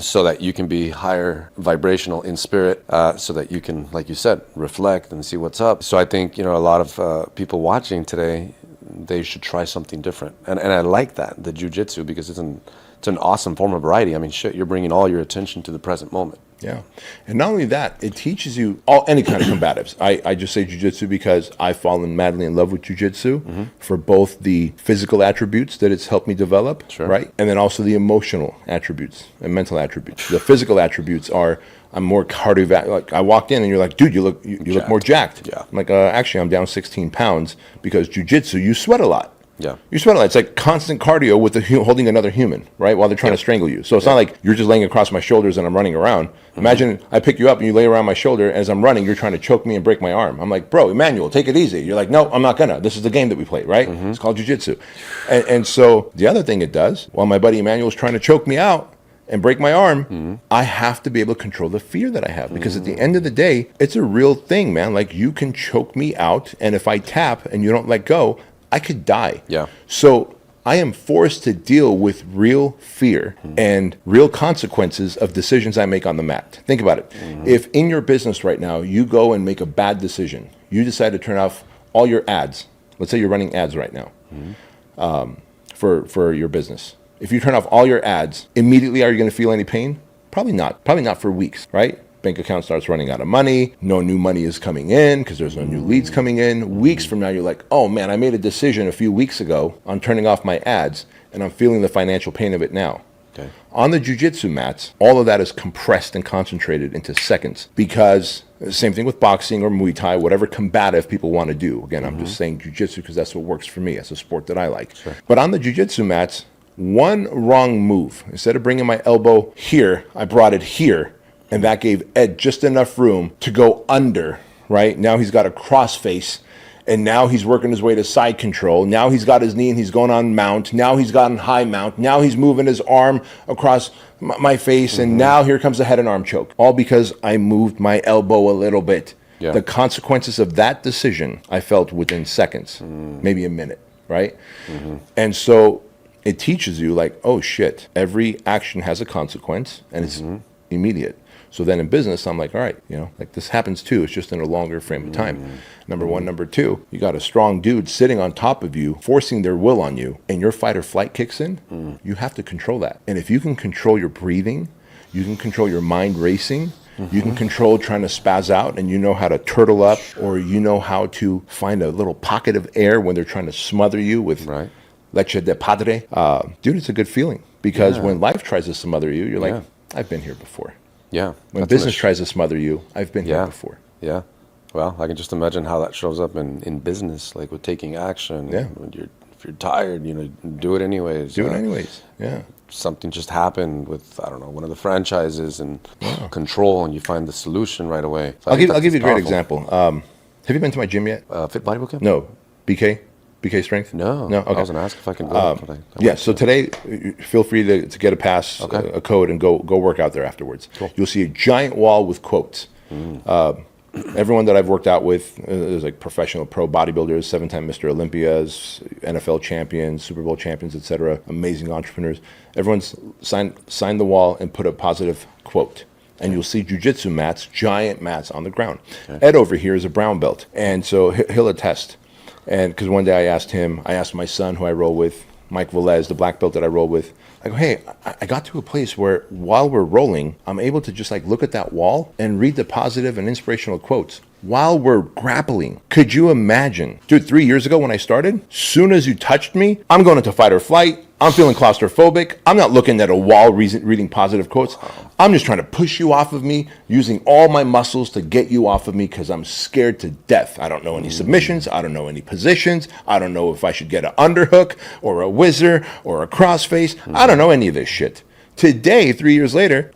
So that you can be higher vibrational in spirit, so that you can, like you said, reflect and see what's up. So I think, a lot of people watching today, they should try something different. And I like that, the jiu-jitsu, because it's an awesome form of variety. I mean, shit, you're bringing all your attention to the present moment. Yeah. And not only that, it teaches you any kind of combatives. I just say jiu-jitsu because I've fallen madly in love with jiu-jitsu for both the physical attributes that it's helped me develop, right? And then also the emotional attributes and mental attributes. The physical attributes are, I'm more cardiovascular. Like, I walked in and you're like, dude, you look more jacked. Yeah. I'm like, actually, I'm down 16 pounds because jiu-jitsu, you sweat a lot. Yeah. You sweat a lot. It's like constant cardio with holding another human, right? While they're trying to strangle you. So it's not like you're just laying across my shoulders and I'm running around. Imagine I pick you up and you lay around my shoulder, and as I'm running, you're trying to choke me and break my arm. I'm like, bro, Emmanuel, take it easy. You're like, no, I'm not gonna. This is the game that we play, right? It's called jiu-jitsu. And so the other thing it does, while my buddy Emmanuel's trying to choke me out, and break my arm, I have to be able to control the fear that I have. Because at the end of the day, it's a real thing, man. Like, you can choke me out, and if I tap and you don't let go, I could die. Yeah. So I am forced to deal with real fear and real consequences of decisions I make on the mat. Think about it. If in your business right now, you go and make a bad decision, you decide to turn off all your ads. Let's say you're running ads right now for your business. If you turn off all your ads, immediately are you going to feel any pain? Probably not. Probably not for weeks, right? Bank account starts running out of money. No new money is coming in because there's no new leads coming in. Weeks from now, you're like, oh man, I made a decision a few weeks ago on turning off my ads, and I'm feeling the financial pain of it now. Okay. On the jiu-jitsu mats, all of that is compressed and concentrated into seconds, because same thing with boxing or Muay Thai, whatever combative people want to do. Again, I'm just saying jiu-jitsu because that's what works for me. That's a sport that I like. Sure. But on the jiu-jitsu mats, one wrong move, instead of bringing my elbow here, I brought it here, and that gave Ed just enough room to go under, right? Now he's got a cross face, and now he's working his way to side control. Now he's got his knee and he's going on mount. Now he's gotten high mount. Now he's moving his arm across my face, and now here comes the head and arm choke. All because I moved my elbow a little bit. Yeah. The consequences of that decision I felt within seconds, maybe a minute, right? And so it teaches you, like, oh shit, every action has a consequence, and it's immediate. So then in business, I'm like, all right, like, this happens too. It's just in a longer frame of time. Number one. Number two, you got a strong dude sitting on top of you, forcing their will on you, and your fight or flight kicks in. You have to control that. And if you can control your breathing, you can control your mind racing, you can control trying to spaz out, and you know how to turtle up, or you know how to find a little pocket of air when they're trying to smother you with leche de padre. Dude, it's a good feeling, because when life tries to smother you, you're like, I've been here before. Yeah. When business tries to smother you, I've been here before. Yeah. Well, I can just imagine how that shows up in business, like with taking action. Yeah. If you're tired, do it anyways. Do it anyways. Yeah. Something just happened with, I don't know, one of the franchises, and control, and you find the solution right away. So I'll give you a great example. Have you been to my gym yet? Fit Body Bootcamp? No. BK Strength? No. Okay. I was going to ask if I can go. Yeah, so today, feel free to get a pass, a code, and go work out there afterwards. Cool. You'll see a giant wall with quotes. Everyone that I've worked out with, there's like professional pro bodybuilders, 7-time Mr. Olympias, NFL champions, Super Bowl champions, etc., amazing entrepreneurs. Everyone's signed the wall and put a positive quote. And you'll see jiu-jitsu mats, giant mats on the ground. Okay. Ed over here is a brown belt, and so he'll attest. And because one day I asked my son, who I roll with, Mike Velez, the black belt that I roll with, I go, hey, I got to a place where while we're rolling, I'm able to just like look at that wall and read the positive and inspirational quotes while we're grappling. Could you imagine? Dude, 3 years ago when I started, soon as you touched me, I'm going into fight or flight. I'm feeling claustrophobic. I'm not looking at a wall reading positive quotes. I'm just trying to push you off of me, using all my muscles to get you off of me, because I'm scared to death. I don't know any submissions. I don't know any positions. I don't know if I should get an underhook or a whizzer or a crossface. I don't know any of this shit. Today, 3 years later,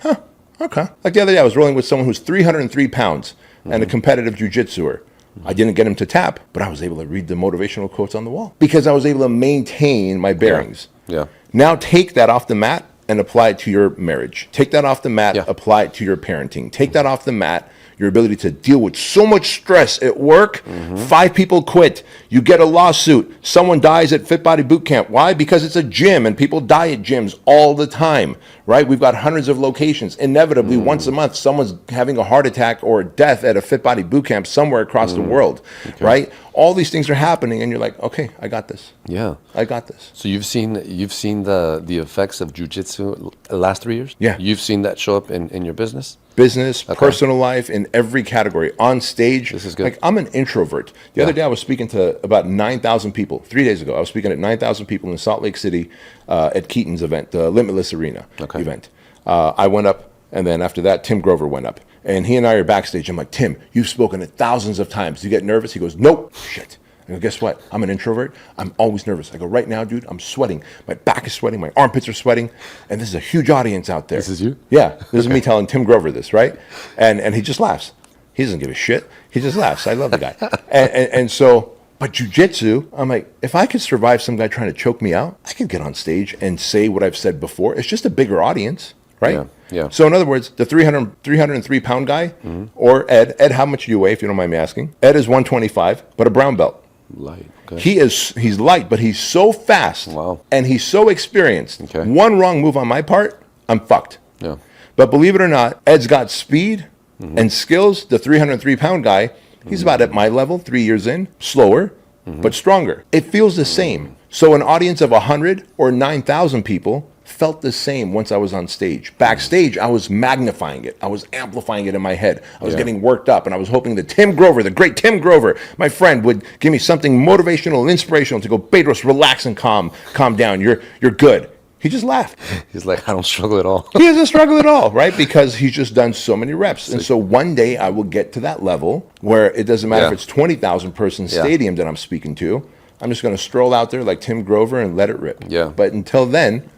okay. Like the other day, I was rolling with someone who's 303 pounds and a competitive jiu-jitsuer. I didn't get him to tap, but I was able to read the motivational quotes on the wall because I was able to maintain my bearings. Yeah. Now take that off the mat and apply it to your marriage. Take that off the mat, apply it to your parenting. Take that off the mat, your ability to deal with so much stress at work. 5 people quit. You get a lawsuit. Someone dies at Fit Body Bootcamp. Why? Because it's a gym and people die at gyms all the time, right? We've got hundreds of locations. Inevitably, once a month, someone's having a heart attack or a death at a Fit Body Bootcamp somewhere across the world, right? All these things are happening, and you're like, okay, I got this. Yeah. I got this. So you've seen the effects of jiu-jitsu the last 3 years? Yeah. You've seen that show up in your business? Business, personal life, in every category. On stage, this is good. Like, I'm an introvert. The other day I was speaking to about 9,000 people. 3 days ago, I was speaking at 9,000 people in Salt Lake City at Keaton's event, the Limitless Arena event. I went up, and then after that, Tim Grover went up. And he and I are backstage. I'm like, Tim, you've spoken it thousands of times. Do you get nervous? He goes, nope. Shit. I go, guess what? I'm an introvert. I'm always nervous. I go, right now, dude, I'm sweating. My back is sweating. My armpits are sweating. And this is a huge audience out there. This is you? Yeah. This is me telling Tim Grover this, right? And he just laughs. He doesn't give a shit. He just laughs. I love the guy. and so, but jiu-jitsu, I'm like, if I could survive some guy trying to choke me out, I could get on stage and say what I've said before. It's just a bigger audience, right? Yeah, yeah. So in other words, the 303 pound guy, or Ed, how much do you weigh, if you don't mind me asking? Ed is 125, but a brown belt. Light. Okay. He's light, but he's so fast. Wow. And he's so experienced. Okay. One wrong move on my part, I'm fucked. Yeah. But believe it or not, Ed's got speed and skills. The 303 pound guy, he's about at my level, 3 years in, slower, but stronger. It feels the same. So an audience of 100 or 9,000 people felt the same once I was on stage. Backstage, I was magnifying it. I was amplifying it in my head. I was getting worked up, and I was hoping that Tim Grover, the great Tim Grover, my friend, would give me something motivational and inspirational to go, Bedros, relax and calm down. You're good. He just laughed. He's like, I don't struggle at all. He doesn't struggle at all, right? Because he's just done so many reps. And so one day I will get to that level where it doesn't matter if it's 20,000 person stadium that I'm speaking to. I'm just going to stroll out there like Tim Grover and let it rip. Yeah. But until then,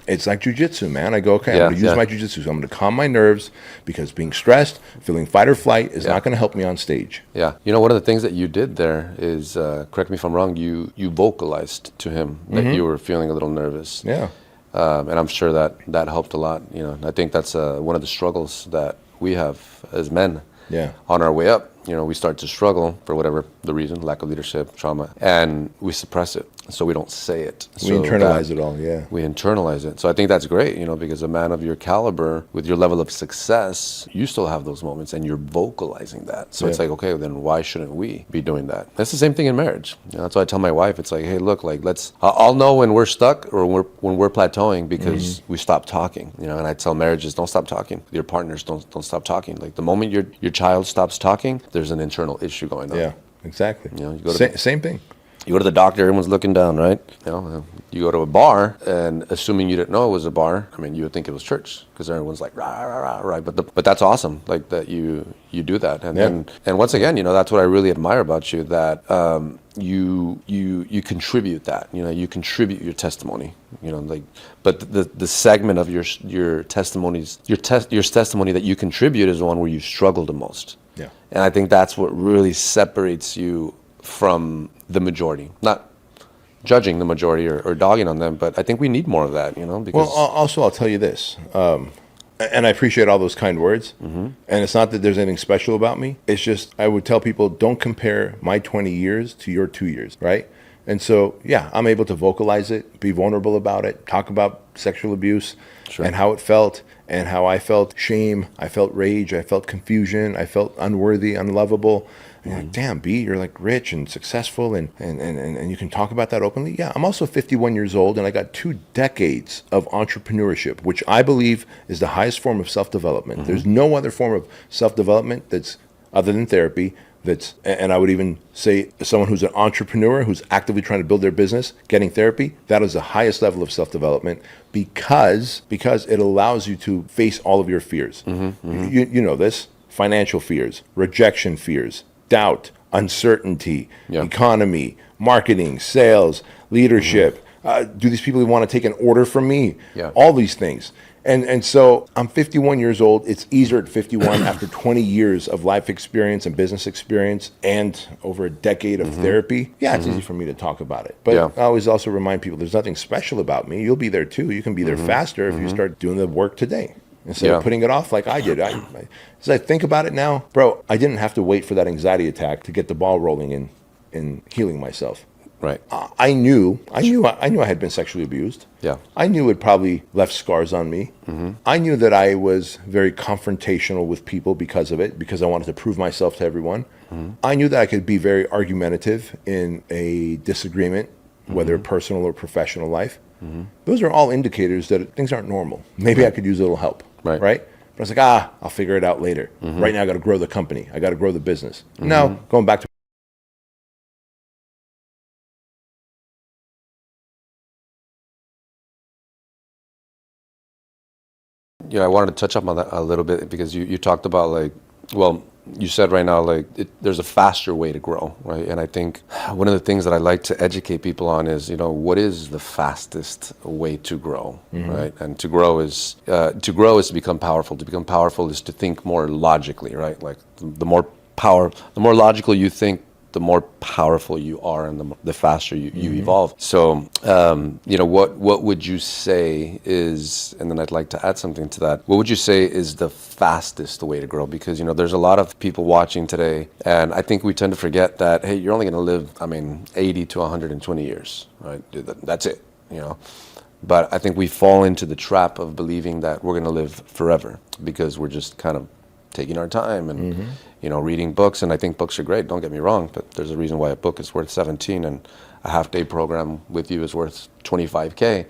it's like jujitsu, man. I go, okay, I'm going to use my jujitsu. So I'm going to calm my nerves, because being stressed, feeling fight or flight is not going to help me on stage. Yeah. You know, one of the things that you did there is, correct me if I'm wrong, you vocalized to him that you were feeling a little nervous. Yeah. And I'm sure that helped a lot. You know, I think that's one of the struggles that we have as men. Yeah. On our way up, you know, we start to struggle for whatever the reason, lack of leadership, trauma, and we suppress it. So we don't say it. We internalize it all, yeah. We internalize it. So I think that's great, you know, because a man of your caliber, with your level of success, you still have those moments and you're vocalizing that. So it's like, okay, then why shouldn't we be doing that? That's the same thing in marriage. You know, that's why I tell my wife, it's like, hey, look, like, I'll know when we're stuck or when we're plateauing because we stop talking, you know, and I tell marriages, don't stop talking. Your partners, don't stop talking. Like the moment your child stops talking, there's an internal issue going on. Yeah, exactly. You know, you go to same thing. You go to the doctor, everyone's looking down, right? You know, you go to a bar, and assuming you didn't know it was a bar, I mean, you would think it was church because everyone's like rah rah rah, right? But that's awesome, like that you do that, and once again, you know, that's what I really admire about you, that you contribute that, you know, you contribute your testimony, you know, like, but the segment of your testimonies, your testimony that you contribute is the one where you struggle the most. Yeah, and I think that's what really separates you from the majority. Not judging the majority or dogging on them, but I think we need more of that, you know, because... Well, also, I'll tell you this, and I appreciate all those kind words, and it's not that there's anything special about me. It's just, I would tell people, don't compare my 20 years to your 2 years, right? And so, yeah, I'm able to vocalize it, be vulnerable about it, talk about sexual abuse and how it felt, and how I felt shame, I felt rage, I felt confusion, I felt unworthy, unlovable. And you're like, damn, B, you're like rich and successful and you can talk about that openly. Yeah, I'm also 51 years old and I got 2 decades of entrepreneurship, which I believe is the highest form of self-development. There's no other form of self-development that's other than therapy. And I would even say someone who's an entrepreneur, who's actively trying to build their business, getting therapy, that is the highest level of self-development because it allows you to face all of your fears. You know this, financial fears, rejection fears, doubt, uncertainty, economy, marketing, sales, leadership. Do these people want to take an order from me? All these things. And so I'm 51 years old. It's easier at 51 after 20 years of life experience and business experience and over a decade of therapy. Yeah, it's easy for me to talk about it. But I always also remind people there's nothing special about me. You'll be there too. You can be there faster if you start doing the work today instead of putting it off like I did. As I think about it now, bro, I didn't have to wait for that anxiety attack to get the ball rolling in healing myself. Right. I knew I had been sexually abused. Yeah. I knew it probably left scars on me. I knew that I was very confrontational with people because of it, because I wanted to prove myself to everyone. I knew that I could be very argumentative in a disagreement, whether personal or professional life. Those are all indicators that things aren't normal. Maybe I could use a little help. Right. But I was like, I'll figure it out later. Right now I got to grow the company. I got to grow the business. No, going back to Yeah, I wanted to touch up on that a little bit because you talked about like, well, you said right now, like there's a faster way to grow, right? And I think one of the things that I like to educate people on is, you know, what is the fastest way to grow, right? And to grow is to become powerful. To become powerful is to think more logically, right? Like the more logical you think, the more powerful you are and the faster you evolve. So, what would you say is, and then I'd like to add something to that, what would you say is the fastest way to grow? Because, there's a lot of people watching today, and I think we tend to forget that, hey, you're only going to live, 80 to 120 years, right? That's it, But I think we fall into the trap of believing that we're going to live forever because we're just kind of taking our time and, reading books. And I think books are great, don't get me wrong, but there's a reason why a book is worth 17 and a half-day program with you is worth 25K.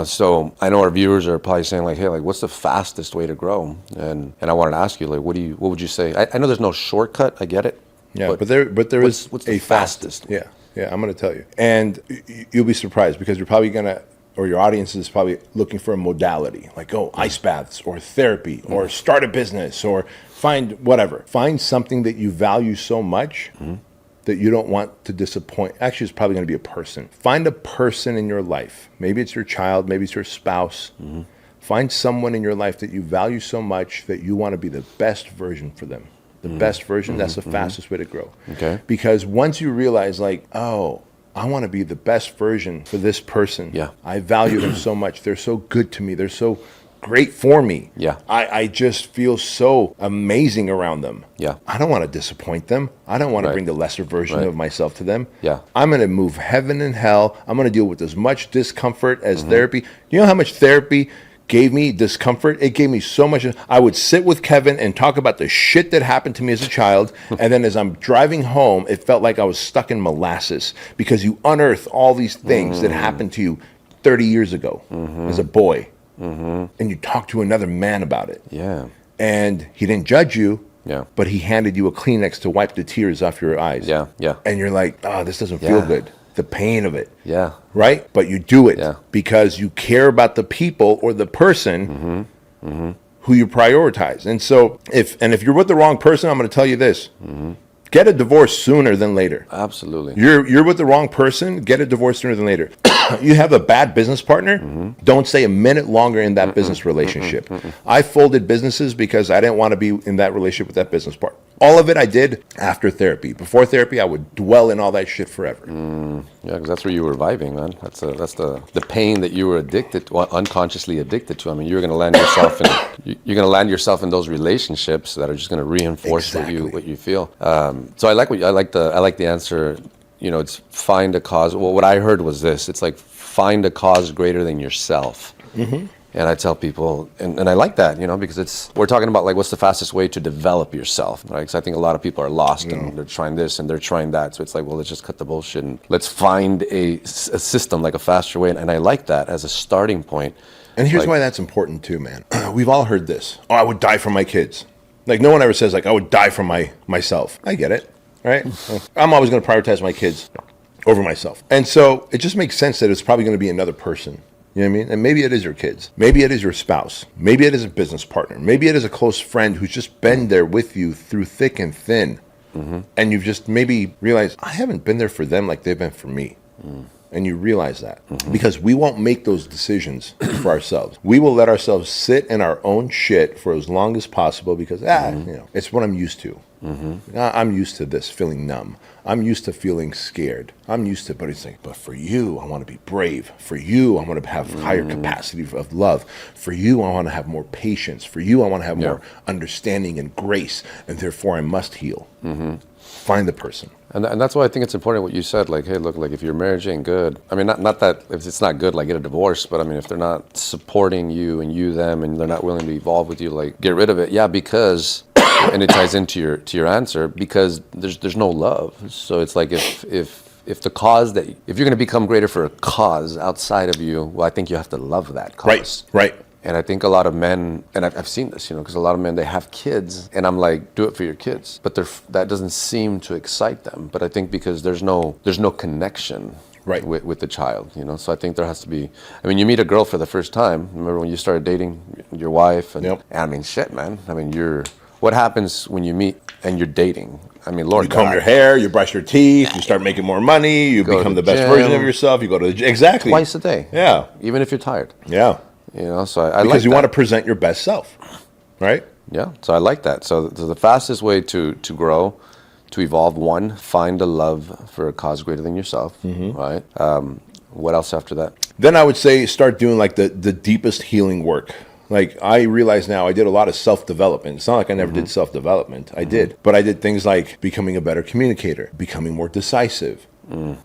So I know our viewers are probably saying like, hey, like what's the fastest way to grow? And I wanted to ask you, like, what would you say? I know there's no shortcut, I get it. Yeah, but there is what's a the fastest? Yeah, I'm going to tell you. And you'll be surprised because you're probably going to, or your audience is probably looking for a modality, like, ice baths or therapy or start a business or find whatever. Find something that you value so much that you don't want to disappoint. Actually, it's probably going to be a person. Find a person in your life. Maybe it's your child, maybe it's your spouse. Find someone in your life that you value so much that you want to be the best version for them. The best version, that's the fastest way to grow. Okay. Because once you realize like, I want to be the best version for this person. Yeah. I value them so much. They're so good to me. They're so great for me. Yeah. I just feel so amazing around them. Yeah. I don't want to disappoint them. I don't want to Right. bring the lesser version Right. of myself to them. Yeah. I'm going to move heaven and hell. I'm going to deal with as much discomfort as therapy. You know how much therapy gave me discomfort? It gave me so much. I would sit with Kevin and talk about the shit that happened to me as a child. And then as I'm driving home, it felt like I was stuck in molasses because you unearth all these things that happened to you 30 years ago as a boy. And you talk to another man about it. Yeah. And he didn't judge you. Yeah. But he handed you a Kleenex to wipe the tears off your eyes. Yeah. Yeah. And you're like, this doesn't feel Yeah. good. The pain of it. Yeah. Right? But you do it Yeah. because you care about the people or the person who you prioritize. And so if you're with the wrong person, I'm going to tell you this. Get a divorce sooner than later. Absolutely. You're with the wrong person, get a divorce sooner than later. You have a bad business partner, don't stay a minute longer in that business relationship. I folded businesses because I didn't want to be in that relationship with that business partner. All of it I did after therapy. Before therapy, I would dwell in all that shit forever. Yeah, because that's where you were vibing, man. That's the pain that you were addicted to, unconsciously addicted to. I mean, you're going to land yourself in those relationships that are just going to reinforce what you feel. So I like the answer. It's find a cause. Well, what I heard was this. It's like find a cause greater than yourself. And I tell people, and I like that, because we're talking about like what's the fastest way to develop yourself, right? Because I think a lot of people are lost and they're trying this and they're trying that. So it's like, well, let's just cut the bullshit and let's find a system, like a faster way. And I like that as a starting point. And here's why that's important too, man. We've all heard this. I would die for my kids. Like no one ever says like, I would die for myself. I get it, right? I'm always going to prioritize my kids over myself. And so it just makes sense that it's probably going to be another person. You know what I mean? And maybe it is your kids. Maybe it is your spouse. Maybe it is a business partner. Maybe it is a close friend who's just been there with you through thick and thin. And you've just maybe realized, I haven't been there for them like they've been for me. And you realize that. Because we won't make those decisions for ourselves. We will let ourselves sit in our own shit for as long as possible because, it's what I'm used to. I'm used to this, feeling numb. I'm used to feeling scared. But it's like, but for you, I want to be brave. For you, I want to have higher capacity of love. For you, I want to have more patience. For you, I want to have more understanding and grace. And therefore, I must heal. Find the person. And that's why I think it's important what you said, like, hey, look, like if your marriage ain't good, I mean, not that if it's not good, like get a divorce, but I mean, if they're not supporting you and you them and they're not willing to evolve with you, like get rid of it. Yeah, because, and it ties into your answer, because there's no love. So it's like if the cause that, if you're going to become greater for a cause outside of you, well, I think you have to love that cause. Right. And I think a lot of men, and I've seen this, because a lot of men, they have kids, and I'm like, do it for your kids. But that doesn't seem to excite them. But I think because there's no connection with the child, So I think there has to be, I mean, you meet a girl for the first time. Remember when you started dating your wife? And I mean, shit, man. I mean, what happens when you meet and you're dating? I mean, Lord, you comb your hair, you brush your teeth, you start making more money, you become the best version of yourself. You go to the gym. Exactly. Twice a day. Yeah. Even if you're tired. Yeah. So I because like you that. want to present your best self, right? Yeah, so I like that. So the fastest way to grow, to evolve. One, find a love for a cause greater than yourself, right? What else after that? Then I would say start doing like the deepest healing work. Like I realize now I did a lot of self-development. It's not like I never did self-development. I did. But I did things like becoming a better communicator, becoming more decisive,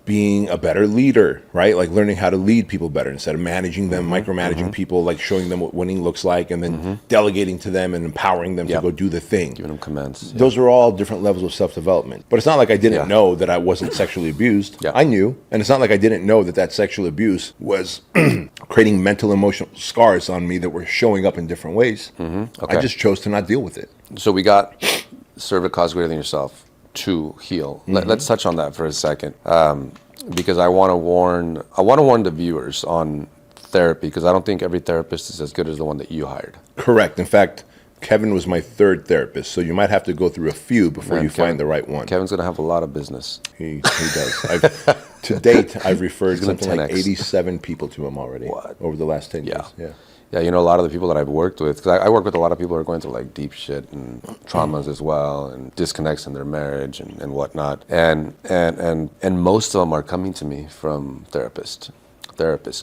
being a better leader, right? Like learning how to lead people better instead of managing them, micromanaging people, like showing them what winning looks like and then delegating to them and empowering them to go do the thing. Giving them commands. Those are all different levels of self-development. But it's not like I didn't know that I wasn't sexually abused. I knew. And it's not like I didn't know that that sexual abuse was creating mental, emotional scars on me that were showing up in different ways. I just chose to not deal with it. So we got serve a cause greater than yourself to heal. Let's touch on that for a second, because I want to warn the viewers on therapy, because I don't think every therapist is as good as the one that you hired. Correct. In fact, Kevin was my third therapist, so you might have to go through a few before you find the right one. Kevin's gonna have a lot of business. He does. To date, I've referred something like 87 people to him already over the last 10 years. Yeah, you know, a lot of the people that I've worked with, because I work with a lot of people who are going through like deep shit and traumas as well, and disconnects in their marriage and whatnot. And most of them are coming to me from therapists,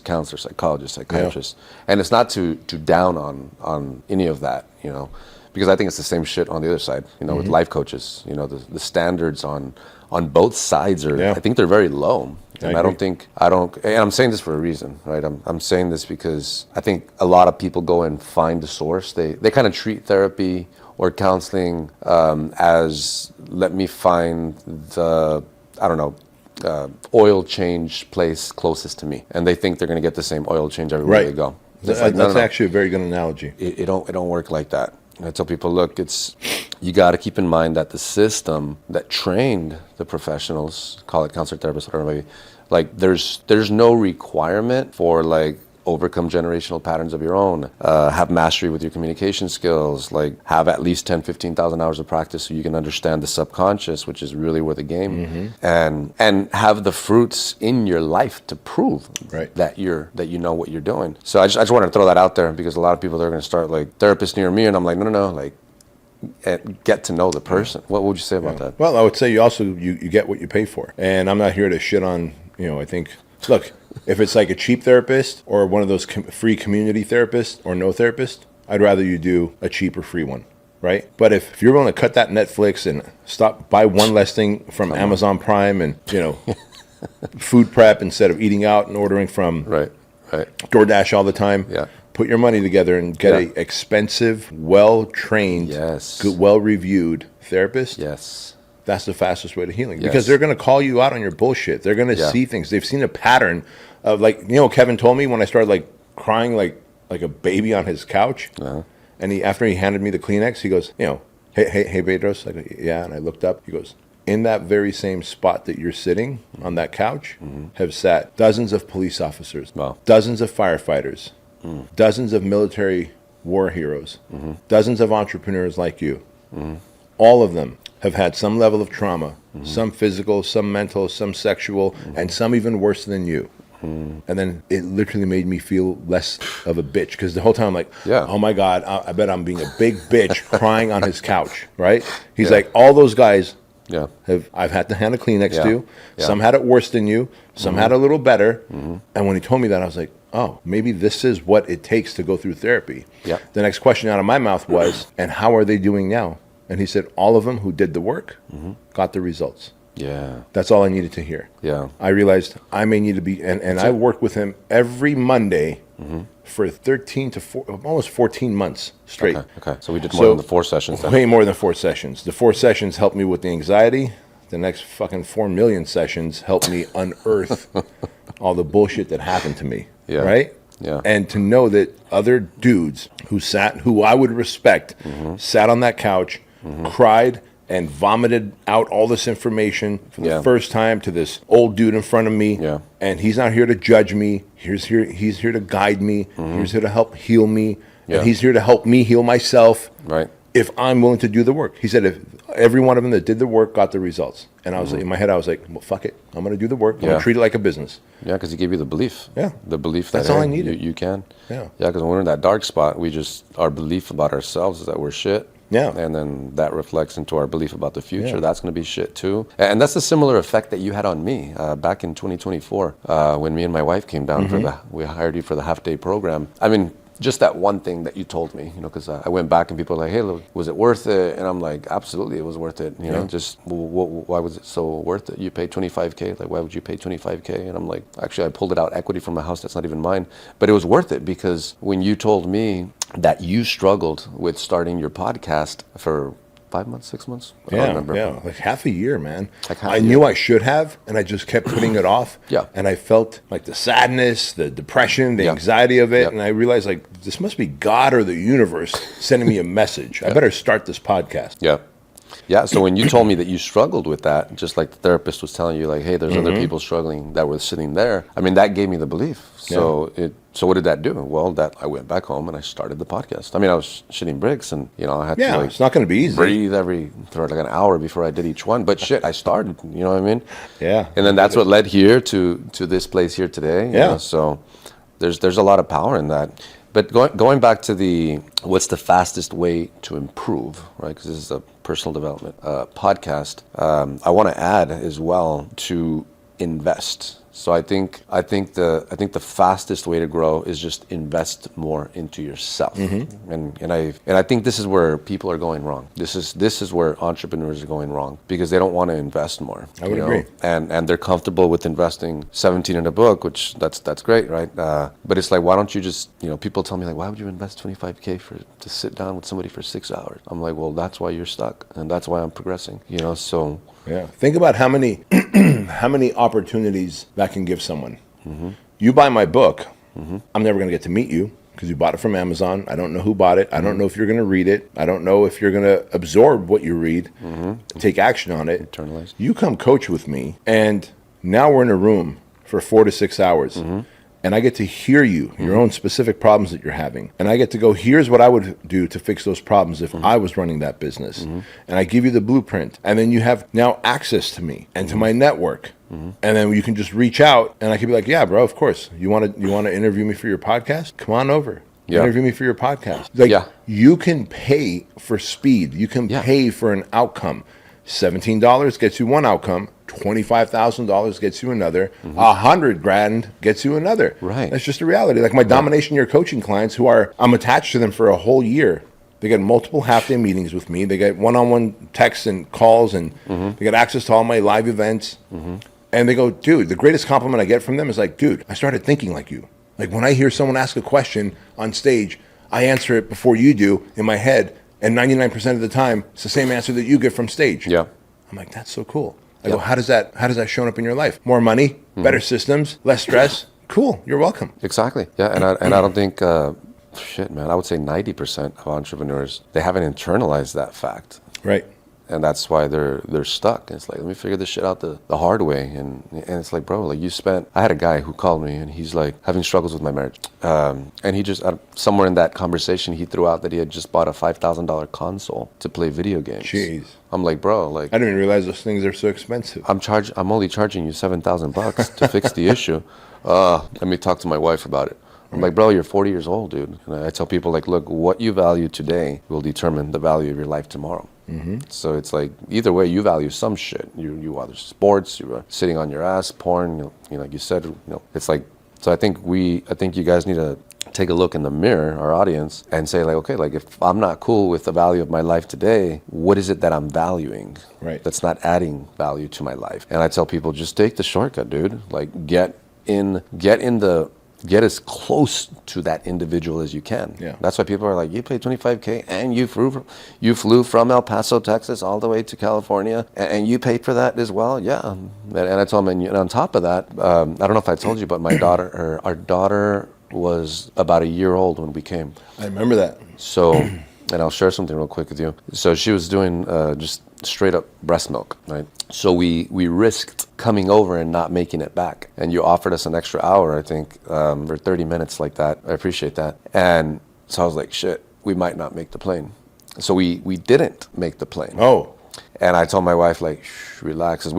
counselors, psychologists, psychiatrists. And it's not to down on any of that, you know, because I think it's the same shit on the other side, you know, with life coaches. You know, the standards on both sides are, I think they're very low. And I don't, and I'm saying this for a reason, right? I'm saying this because I think a lot of people go and find the source. They kind of treat therapy or counseling as, let me find the, oil change place closest to me. And they think they're going to get the same oil change everywhere they go. That's actually a very good analogy. It don't work like that. I tell people, look, you got to keep in mind that the system that trained the professionals, call it counselor, therapist, whatever, maybe, like there's no requirement for like overcome generational patterns of your own, have mastery with your communication skills, like have at least 10, 15,000 hours of practice so you can understand the subconscious, which is really where the game, and have the fruits in your life to prove that you know what you're doing. So I just wanted to throw that out there, because a lot of people, they're going to start like therapists near me, and I'm like, no, like, get to know the person. What would you say about that? Well, I would say you get what you pay for. And I'm not here to shit on, I think, look, if it's like a cheap therapist or one of those free community therapists or no therapist, I'd rather you do a cheap or free one, right? But if you're willing to cut that Netflix and buy one less thing from Amazon Prime and, food prep instead of eating out and ordering from DoorDash all the time, put your money together and get a expensive, well-trained, well-reviewed therapist. That's the fastest way to healing, because they're going to call you out on your bullshit. They're going to see things. They've seen a pattern of, like, Kevin told me when I started like crying like a baby on his couch, and after he handed me the Kleenex, he goes, hey Bedros, I go, yeah, and I looked up. He goes, in that very same spot that you're sitting on that couch have sat dozens of police officers, dozens of firefighters, dozens of military war heroes, dozens of entrepreneurs like you. All of them have had some level of trauma, some physical, some mental, some sexual, and some even worse than you. And then it literally made me feel less of a bitch, because the whole time I'm like, oh my God, I bet I'm being a big bitch crying on his couch, right? He's like, all those guys I've had to hand a Kleenex to. Some had it worse than you. Some had a little better. And when he told me that, I was like, oh, maybe this is what it takes to go through therapy. The next question out of my mouth was, and how are they doing now? And he said, all of them who did the work got the results. That's all I needed to hear. I realized I may need to be, and I worked with him every Monday for 13 to almost 14 months straight. Okay. So we did more than the 4 sessions then. Way more than 4 sessions. The 4 sessions helped me with the anxiety. The next fucking 4 million sessions helped me unearth all the bullshit that happened to me. Right? And to know that other dudes who I would respect, sat on that couch, cried, and vomited out all this information for the first time to this old dude in front of me. And he's not here to judge me. He's here to guide me. He's here to help heal me. And he's here to help me heal myself. If I'm willing to do the work. He said if every one of them that did the work got the results. And I was in my head, I was like, well, fuck it. I'm going to do the work. I'm going to treat it like a business. Because he gave you the belief. The belief that that's all I needed. You can. Because when we're in that dark spot, our belief about ourselves is that we're shit. Yeah. And then that reflects into our belief about the future. Yeah. That's going to be shit too. And that's a similar effect that you had on me back in 2024 when me and my wife came down we hired you for the half-day program. I mean, just that one thing that you told me, because I went back and people were like, hey, look, was it worth it? And I'm like, absolutely, it was worth it. You know, just why was it so worth it? You paid $25K. Like, why would you pay $25K? And I'm like, actually, I pulled it out equity from a house that's not even mine. But it was worth it because when you told me that you struggled with starting your podcast for 5 months, 6 months? I don't remember. Yeah, like half a year, man. Like I knew I should have, and I just kept putting it off. Yeah. And I felt like the sadness, the depression, the anxiety of it. And I realized, like, this must be God or the universe sending me a message. I better start this podcast. Yeah. Yeah, so when you told me that you struggled with that, just like the therapist was telling you, like, hey, there's other people struggling that were sitting there. I mean, that gave me the belief. So so what did that do? Well, I went back home and I started the podcast. I mean, I was shitting bricks and, I had to, it's not going to be easy. Breathe for like an hour before I did each one. But shit, I started, you know what I mean? Yeah. And then that's what led here to this place here today. Yeah. So there's a lot of power in that. But going back to what's the fastest way to improve, right? Because this is a personal development podcast. I want to add as well to invest. So I think the fastest way to grow is just invest more into yourself. And I think this is where people are going wrong. This is where entrepreneurs are going wrong because they don't want to invest more. I would agree. And they're comfortable with investing 17 in a book, which that's great, right? But it's like, why don't you just, people tell me like, why would you invest $25K to sit down with somebody for 6 hours? I'm like, well, that's why you're stuck, and that's why I'm progressing. So. Yeah. Think about how many opportunities that can give someone. You buy my book, I'm never going to get to meet you because you bought it from Amazon. I don't know who bought it. I don't know if you're going to read it. I don't know if you're going to absorb what you read, take action on it. Internalize. You come coach with me, and now we're in a room for 4 to 6 hours. And I get to hear you, your own specific problems that you're having. And I get to go, here's what I would do to fix those problems if I was running that business. And I give you the blueprint. And then you have now access to me and to my network. And then you can just reach out and I can be like, yeah, bro, of course. You want to interview me for your podcast? Come on over. Interview me for your podcast. Like, you can pay for speed. You can pay for an outcome. $17 gets you one outcome. $25,000 gets you another. $100,000 gets you another. Right. That's just a reality. Like my domination year coaching clients I'm attached to them for a whole year. They get multiple half-day meetings with me. They get one-on-one texts and calls, and they get access to all my live events. And they go, dude, the greatest compliment I get from them is like, dude, I started thinking like you. Like when I hear someone ask a question on stage, I answer it before you do in my head. And 99% of the time, it's the same answer that you get from stage. Yeah. I'm like, that's so cool. I go, how does that show up in your life? More money, better systems, less stress. Cool, you're welcome. Exactly. Yeah, and I don't think shit, man. I would say 90% of entrepreneurs, they haven't internalized that fact. Right. And that's why they're stuck. And it's like, let me figure this shit out the hard way. And it's like, bro, like I had a guy who called me and he's like having struggles with my marriage. And he just, somewhere in that conversation, he threw out that he had just bought a $5,000 console to play video games. Jeez. I'm like, bro, like. I didn't even realize those things are so expensive. I'm only charging you $7,000 to fix the issue. Let me talk to my wife about it. I'm like, bro, you're 40 years old, dude. And I tell people, like, look, what you value today will determine the value of your life tomorrow. So it's like, either way, you value some shit. You either sports, you are sitting on your ass, porn, like you said, it's like, so I think you guys need to take a look in the mirror, our audience, and say like, okay, like if I'm not cool with the value of my life today, what is it that I'm valuing? Right. That's not adding value to my life. And I tell people, just take the shortcut, dude. Like get as close to that individual as you can. Yeah. That's why people are like, you paid $25K and you flew from El Paso, Texas, all the way to California, and you paid for that as well. Yeah. And I told them, and on top of that, I don't know if I told you, but our daughter was about a year old when we came. I remember that. So, and I'll share something real quick with you. So she was doing just straight up breast milk, right? So we risked coming over and not making it back. And you offered us an extra hour, I think, or 30 minutes like that. I appreciate that. And so I was like, shit, we might not make the plane. So we didn't make the plane. Oh. And I told my wife, like, relax, because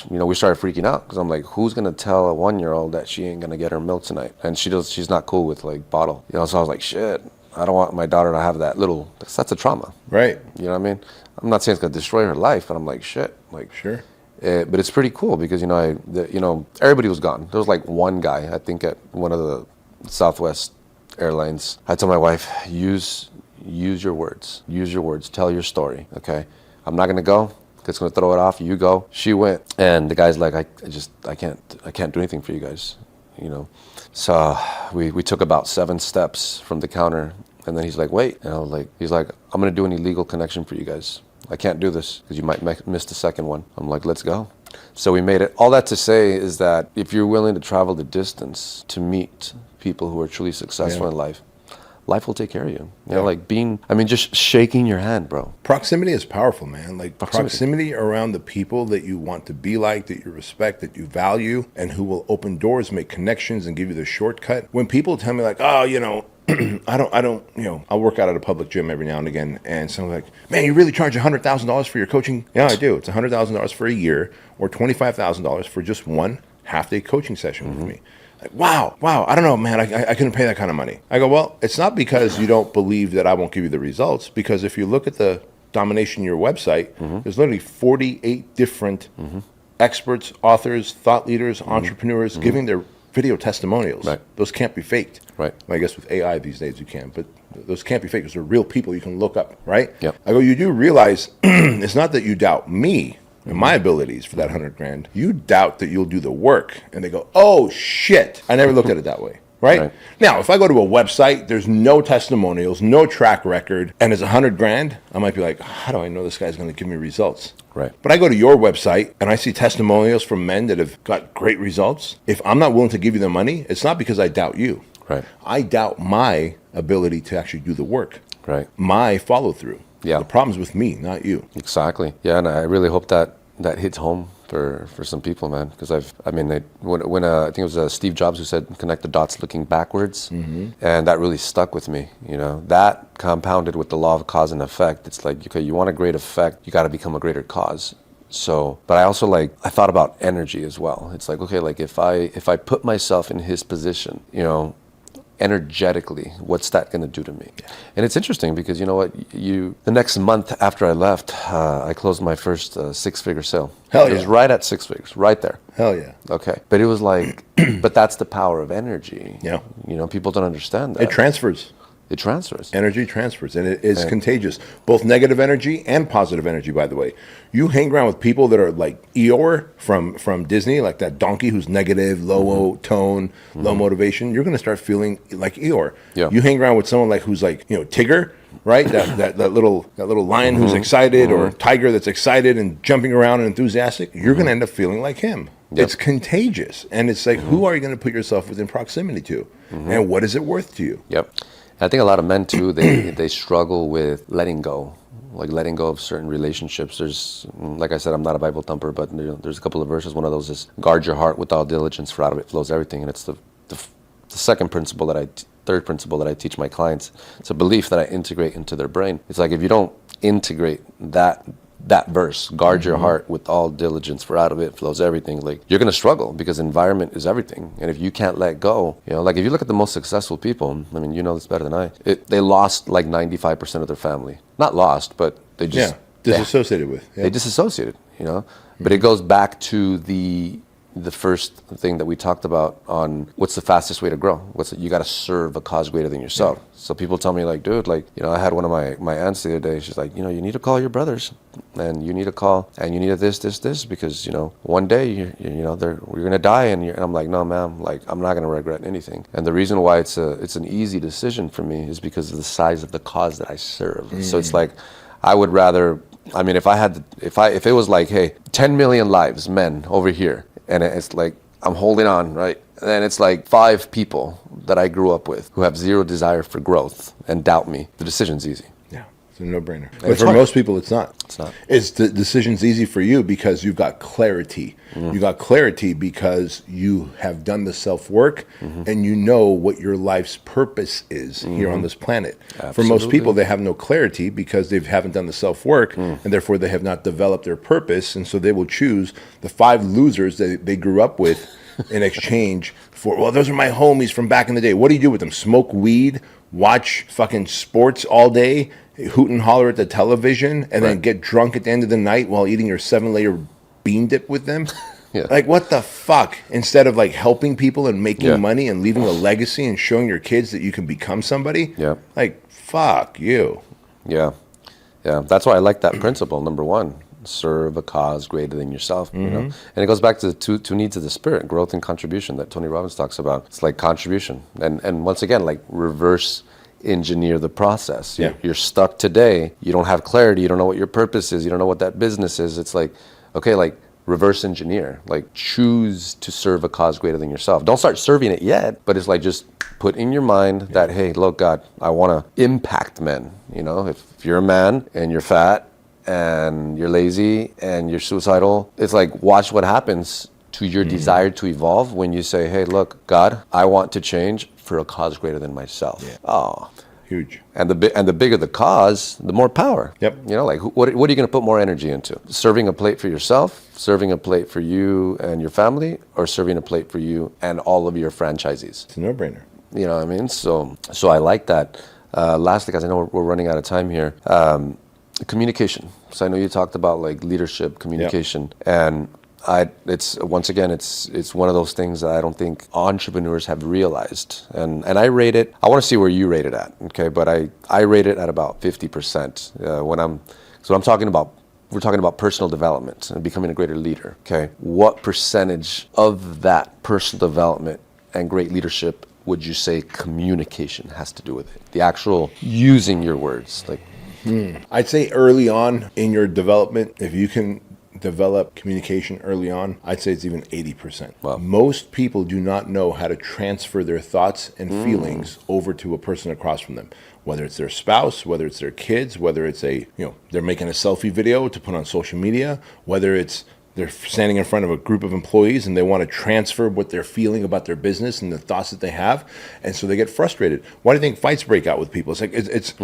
we started freaking out, because I'm like, who's gonna tell a 1-year-old that she ain't gonna get her milk tonight? And she's not cool with like bottle, so I was like, shit. I don't want my daughter to have that's a trauma. Right. You know what I mean? I'm not saying it's going to destroy her life, but I'm like, shit. Like, Sure. But it's pretty cool because, everybody was gone. There was like one guy, I think, at one of the Southwest Airlines. I told my wife, use your words. Use your words. Tell your story, okay? I'm not going to go. It's going to throw it off. You go. She went. And the guy's like, I can't do anything for you guys, So we took about 7 steps from the counter. And then he's like, wait. And I was like, I'm going to do an illegal connection for you guys. I can't do this because you might miss the second one. I'm like, let's go. So we made it. All that to say is that if you're willing to travel the distance to meet people who are truly successful in life will take care of you. Just shaking your hand, bro. Proximity is powerful, man. Like proximity around the people that you want to be like, that you respect, that you value, and who will open doors, make connections, and give you the shortcut. When people tell me like, oh, I'll work out at a public gym every now and again, and someone's like, man, you really charge $100,000 for your coaching? Yeah, I do. It's $100,000 for a year, or $25,000 for just one half-day coaching session with me. Like, wow, I don't know, man, I couldn't pay that kind of money. I go, well, it's not because you don't believe that I won't give you the results, because if you look at the domination of your website, there's literally 48 different experts, authors, thought leaders, entrepreneurs giving their video testimonials. Right. Those can't be faked. Right. Well, I guess with AI these days you can, but those can't be faked because they're real people you can look up, right? Yep. I go, you do realize it's not that you doubt me and my abilities for that $100,000. You doubt that you'll do the work. And they go, oh shit, I never looked at it that way. Right? Now, if I go to a website, there's no testimonials, no track record, and it's $100,000, I might be like, how do I know this guy's going to give me results? Right. But I go to your website and I see testimonials from men that have got great results. If I'm not willing to give you the money, it's not because I doubt you. Right. I doubt my ability to actually do the work. Right. My follow through. Yeah. The problem's with me, not you. Exactly. Yeah, and I really hope that hits home for some people, man. Because when I think it was Steve Jobs who said, connect the dots looking backwards. And that really stuck with me. That compounded with the law of cause and effect. It's like, okay, you want a great effect, you got to become a greater cause. So, but I also I thought about energy as well. It's like, okay, like if I put myself in his position, energetically, what's that going to do to me? Yeah. And it's interesting because you know what, the next month after I left, I closed my first 6-figure sale. Hell yeah. It was right at 6 figures, right there. Hell yeah. Okay. But it was like, but that's the power of energy. Yeah. People don't understand that. It transfers. It transfers. Energy transfers, and it is contagious. Both negative energy and positive energy, by the way. You hang around with people that are like Eeyore from Disney, like that donkey who's negative, low tone, low motivation. You're going to start feeling like Eeyore. Yeah. You hang around with someone who's like, Tigger, right? That little lion who's excited, or tiger that's excited and jumping around and enthusiastic. You're going to end up feeling like him. Yep. It's contagious, and it's like, who are you going to put yourself within proximity to, and what is it worth to you? Yep. I think a lot of men too, they struggle with letting go of certain relationships. There's, like I said, I'm not a Bible thumper, but there's a couple of verses. One of those is, guard your heart with all diligence, for out of it flows everything. And it's the third principle that I teach my clients. It's a belief that I integrate into their brain. It's like, if you don't integrate that verse, guard your heart with all diligence, for out of it flows everything, like, you're going to struggle, because environment is everything. And if you can't let go, like if you look at the most successful people, I mean, you know this better than I, they lost like 95% of their family. Not lost, but they just... disassociated with. Yeah. They disassociated, But it goes back to the first thing that we talked about on what's the fastest way to grow. You got to serve a cause greater than yourself. Yeah. So people tell me like, dude, I had one of my aunts the other day. She's like, you need to call your brothers, and you need to call, and you need to this, because, one day you're going to die. And I'm like, no, ma'am, like, I'm not going to regret anything. And the reason why it's an easy decision for me is because of the size of the cause that I serve. So it's like, I would rather, if it was like, hey, 10 million lives, men over here, and it's like, I'm holding on, right? And then it's like 5 people that I grew up with who have zero desire for growth and doubt me. The decision's easy. Yeah, it's a no-brainer. But for most people, it's not. It's not. The decision's easy for you because you've got clarity. You got clarity because you have done the self-work, and you know what your life's purpose is here on this planet. Absolutely. For most people, they have no clarity because they haven't done the self-work, and therefore they have not developed their purpose, and so they will choose the 5 losers that they grew up with in exchange for, well, those are my homies from back in the day. What do you do with them? Smoke weed, watch fucking sports all day, hoot and holler at the television, and then get drunk at the end of the night while eating your 7-layer bean dip with them. Like, what the fuck? Instead of like helping people and making money and leaving a legacy and showing your kids that you can become somebody. Like, fuck you. Yeah. That's why I like that principle. Number one, serve a cause greater than yourself. You know, and it goes back to the two needs of the spirit: growth and contribution, that Tony Robbins talks about. It's like contribution, and once again, like reverse engineer the process. You're stuck today. You don't have clarity. You don't know what your purpose is. You don't know what that business is. It's like, okay, like reverse engineer, like choose to serve a cause greater than yourself. Don't start serving it yet, but it's like just put in your mind that, hey, look, God, I want to impact men. You know, if you're a man and you're fat and you're lazy and you're suicidal, it's like, watch what happens to your desire to evolve when you say, hey, look, God, I want to change for a cause greater than myself. Oh, huge. And the bigger the cause, the more power. Yep. You know, like what are you going to put more energy into? Serving a plate for yourself, serving a plate for you and your family, or serving a plate for you and all of your franchisees? It's a no-brainer. You know what I mean? So I like that. Lastly, because I know we're running out of time here, communication. So I know you talked about like leadership, communication, and it's once again, it's one of those things that I don't think entrepreneurs have realized. And I rate it, I want to see where you rate it at, okay? But I rate it at about 50%. We're talking about personal development and becoming a greater leader, okay? What percentage of that personal development and great leadership would you say communication has to do with it? The actual using your words, like. I'd say early on in your development, if you can develop communication early on, I'd say it's even 80%. Wow. Most people do not know how to transfer their thoughts and feelings over to a person across from them, whether it's their spouse, whether it's their kids, whether it's they're making a selfie video to put on social media, whether it's they're standing in front of a group of employees and they want to transfer what they're feeling about their business and the thoughts that they have, and so they get frustrated. Why do you think fights break out with people? It's like it's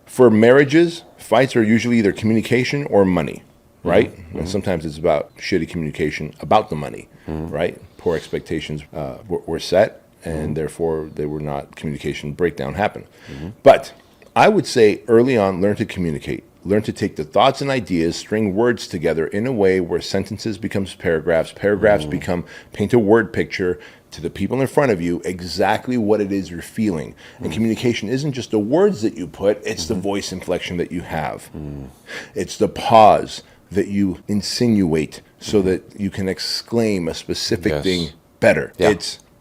for marriages, fights are usually either communication or money. Right? And sometimes it's about shitty communication about the money, right? Poor expectations were set, and therefore they were not, communication breakdown happened. But I would say early on, learn to communicate. Learn to take the thoughts and ideas, string words together in a way where sentences becomes paragraphs, paint a word picture to the people in front of you exactly what it is you're feeling. And communication isn't just the words that you put, it's the voice inflection that you have. It's the pause that you insinuate so that you can exclaim a specific thing better.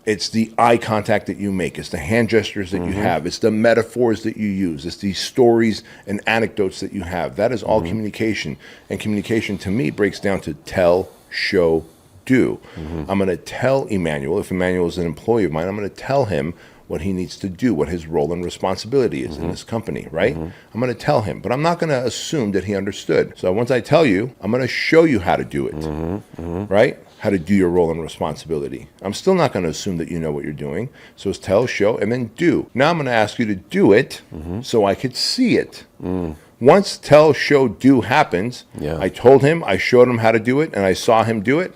It's the eye contact that you make. It's the hand gestures that you have. It's the metaphors that you use. It's the stories and anecdotes that you have. That is all communication. And communication to me breaks down to tell, show, do. I'm going to tell Emmanuel, if Emmanuel is an employee of mine, I'm going to tell him what he needs to do, what his role and responsibility is in this company, right? I'm going to tell him, but I'm not going to assume that he understood. So once I tell you, I'm going to show you how to do it, right? How to do your role and responsibility. I'm still not going to assume that you know what you're doing. So it's tell, show, and then do. Now I'm going to ask you to do it so I could see it. Once tell, show, do happens, I told him, I showed him how to do it, and I saw him do it.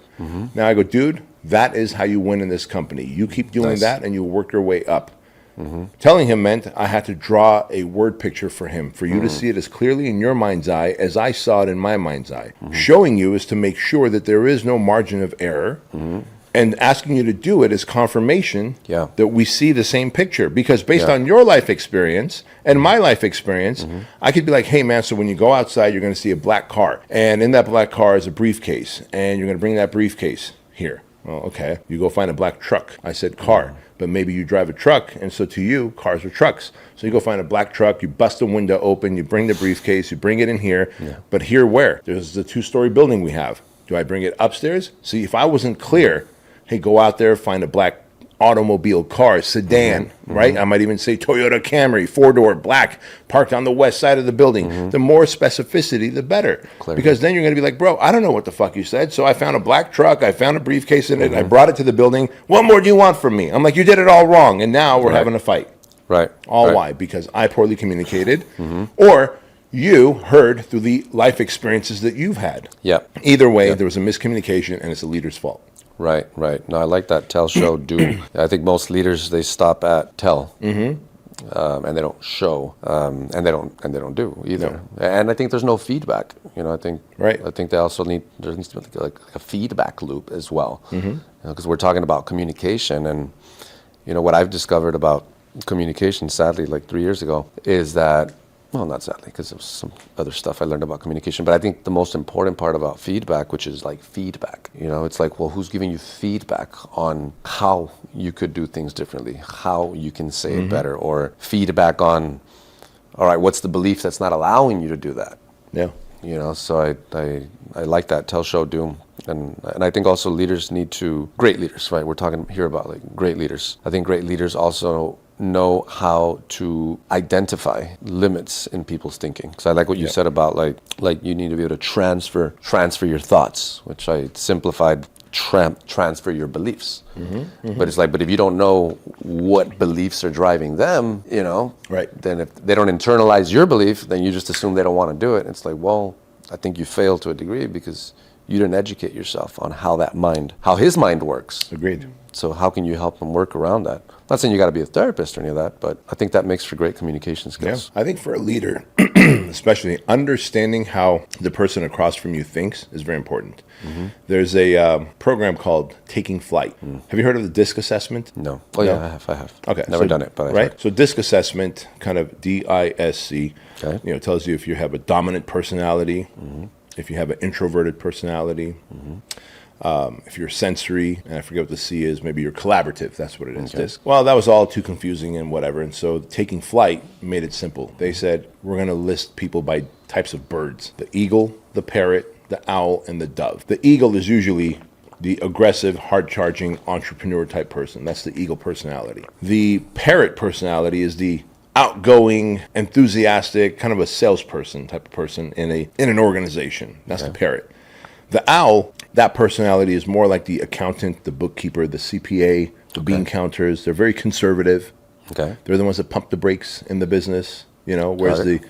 Now I go, dude, that is how you win in this company. You keep doing that and you work your way up. Telling him meant I had to draw a word picture for him, for you to see it as clearly in your mind's eye as I saw it in my mind's eye. Showing you is to make sure that there is no margin of error. And asking you to do it is confirmation that we see the same picture. Because based on your life experience and my life experience, I could be like, hey, man, so when you go outside, you're going to see a black car. And in that black car is a briefcase. And you're going to bring that briefcase here. Well, okay. You go find a black truck. I said car. But maybe you drive a truck, and so to you, cars are trucks. So you go find a black truck, you bust the window open, you bring the briefcase, you bring it in here. But here where? There's the 2-story building we have. Do I bring it upstairs? See, if I wasn't clear, hey, go out there, find a black automobile car, sedan, right? I might even say Toyota Camry, 4-door, black, parked on the west side of the building. The more specificity, the better. Because then you're going to be like, bro, I don't know what the fuck you said. So I found a black truck, I found a briefcase in it, I brought it to the building. What more do you want from me? I'm like, you did it all wrong, and now we're having a fight. Why? Because I poorly communicated, or you heard through the life experiences that you've had. Either way, there was a miscommunication, and it's the leader's fault. Right. No, I like that. Tell, show, do. I think most leaders, they stop at tell. and they don't show, and they don't do either. No. And I think there's no feedback. I think they also there needs to be like a feedback loop as well, because we're talking about communication, and what I've discovered about communication, sadly, like 3 years ago, is that. Well, not sadly, because there was some other stuff I learned about communication. But I think the most important part about feedback, which is like feedback, it's like, well, who's giving you feedback on how you could do things differently, how you can say it better, or feedback on, all right, what's the belief that's not allowing you to do that? Yeah. So I like that, tell, show, do. And I think also leaders great leaders, right? We're talking here about like great leaders. I think great leaders also know how to identify limits in people's thinking. Because I like what you said about like you need to be able to transfer your thoughts, which I simplified, transfer your beliefs. But it's like, but if you don't know what beliefs are driving them, right, then if they don't internalize your belief, then you just assume they don't want to do it. It's like, well, I think you failed to a degree because you didn't educate yourself on how his mind works. Agreed. So how can you help him work around that? Not saying you got to be a therapist or any of that, but I think that makes for great communication skills. Yeah. I think for a leader, especially understanding how the person across from you thinks is very important. There's a program called Taking Flight. Have you heard of the DISC assessment? No. Oh, no? Yeah, I have. Okay. Never done it, but right? So DISC assessment, kind of DISC, okay. Tells you if you have a dominant personality, if you have an introverted personality, if you're sensory, and I forget what the C is, maybe you're collaborative. That's what it is, DISC. Well, that was all too confusing and whatever. And so Taking Flight made it simple. They said, we're going to list people by types of birds: the eagle, the parrot, the owl, and the dove. The eagle is usually the aggressive, hard-charging, entrepreneur type person. That's the eagle personality. The parrot personality is the outgoing, enthusiastic, kind of a salesperson type of person in an organization. That's the parrot. The owl, that personality is more like the accountant, the bookkeeper, the CPA, the bean counters. They're very conservative. Okay. They're the ones that pump the brakes in the business, whereas the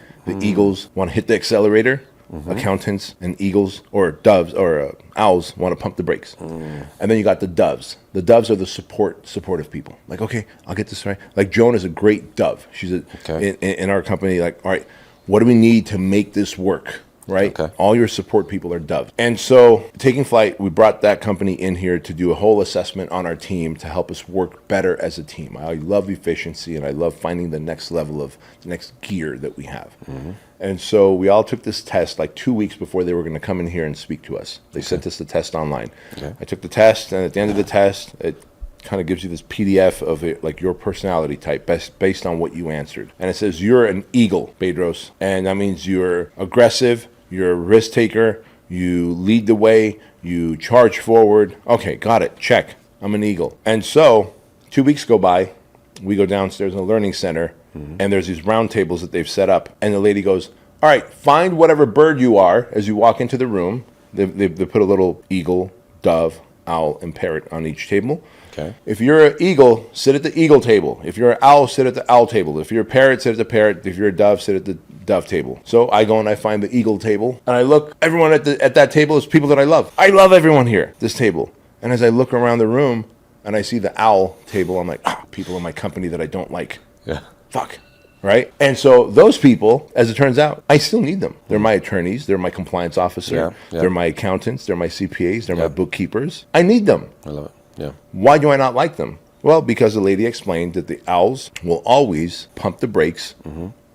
eagles want to hit the accelerator. Accountants and eagles or doves or owls want to pump the brakes. And then you got the doves. The doves are the supportive people. Like, okay, I'll get this right. Like Joan is a great dove. She's in our company. Like, all right, what do we need to make this work? Right? Okay. All your support people are doves. And so Taking Flight, we brought that company in here to do a whole assessment on our team to help us work better as a team. I love efficiency and I love finding the next level of the next gear that we have. And so we all took this test like 2 weeks before they were going to come in here and speak to us. They sent us the test online. I took the test, and at the end of the test, it kind of gives you this PDF of it, like your personality type based on what you answered. And it says you're an eagle, Bedros, and that means you're aggressive, you're a risk taker, you lead the way, you charge forward. Okay, got it, check, I'm an eagle. And so 2 weeks go by, we go downstairs in the learning center, and there's these round tables that they've set up, and the lady goes, all right, find whatever bird you are as you walk into the room. They put a little eagle, dove, owl, and parrot on each table. Okay. If you're an eagle, sit at the eagle table. If you're an owl, sit at the owl table. If you're a parrot, sit at the parrot. If you're a dove, sit at the dove table. So I go and I find the eagle table, and I look. Everyone at that table is people that I love. I love everyone here, this table. And as I look around the room and I see the owl table, I'm like, people in my company that I don't like. Yeah. Fuck. Right? And so those people, as it turns out, I still need them. They're my attorneys. They're my compliance officer. They're my accountants. They're my CPAs. They're my bookkeepers. I need them. I love it. Yeah. Why do I not like them? Well, because the lady explained that the owls will always pump the brakes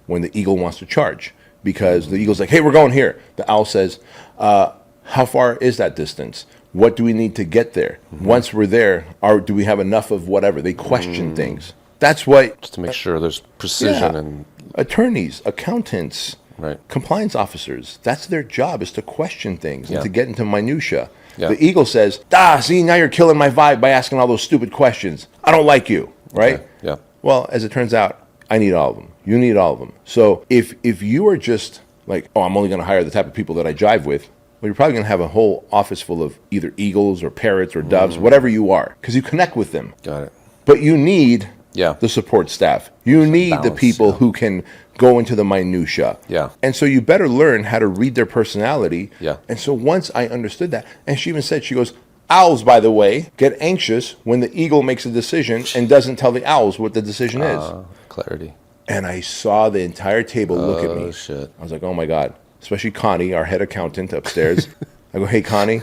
when the eagle wants to charge. Because the eagle's like, hey, we're going here. The owl says, how far is that distance? What do we need to get there? Once we're there, do we have enough of whatever? They question things. That's what... Just to make sure there's precision and... Attorneys, accountants, right. Compliance officers, that's their job, is to question things and to get into minutia. Yeah. The eagle says, see, now you're killing my vibe by asking all those stupid questions. I don't like you, right? Okay. Yeah. Well, as it turns out, I need all of them. You need all of them. So if you are just like, I'm only going to hire the type of people that I jive with, well, you're probably going to have a whole office full of either eagles or parrots or doves, whatever you are, because you connect with them. Got it. But you need... Yeah. The support staff. You need balance, the people who can go into the minutia. Yeah. And so you better learn how to read their personality. Yeah. And so once I understood that, and she even said, she goes, owls, by the way, get anxious when the eagle makes a decision and doesn't tell the owls what the decision is. Clarity. And I saw the entire table look at me. Oh, shit. I was like, oh my God. Especially Connie, our head accountant upstairs. I go, hey, Connie,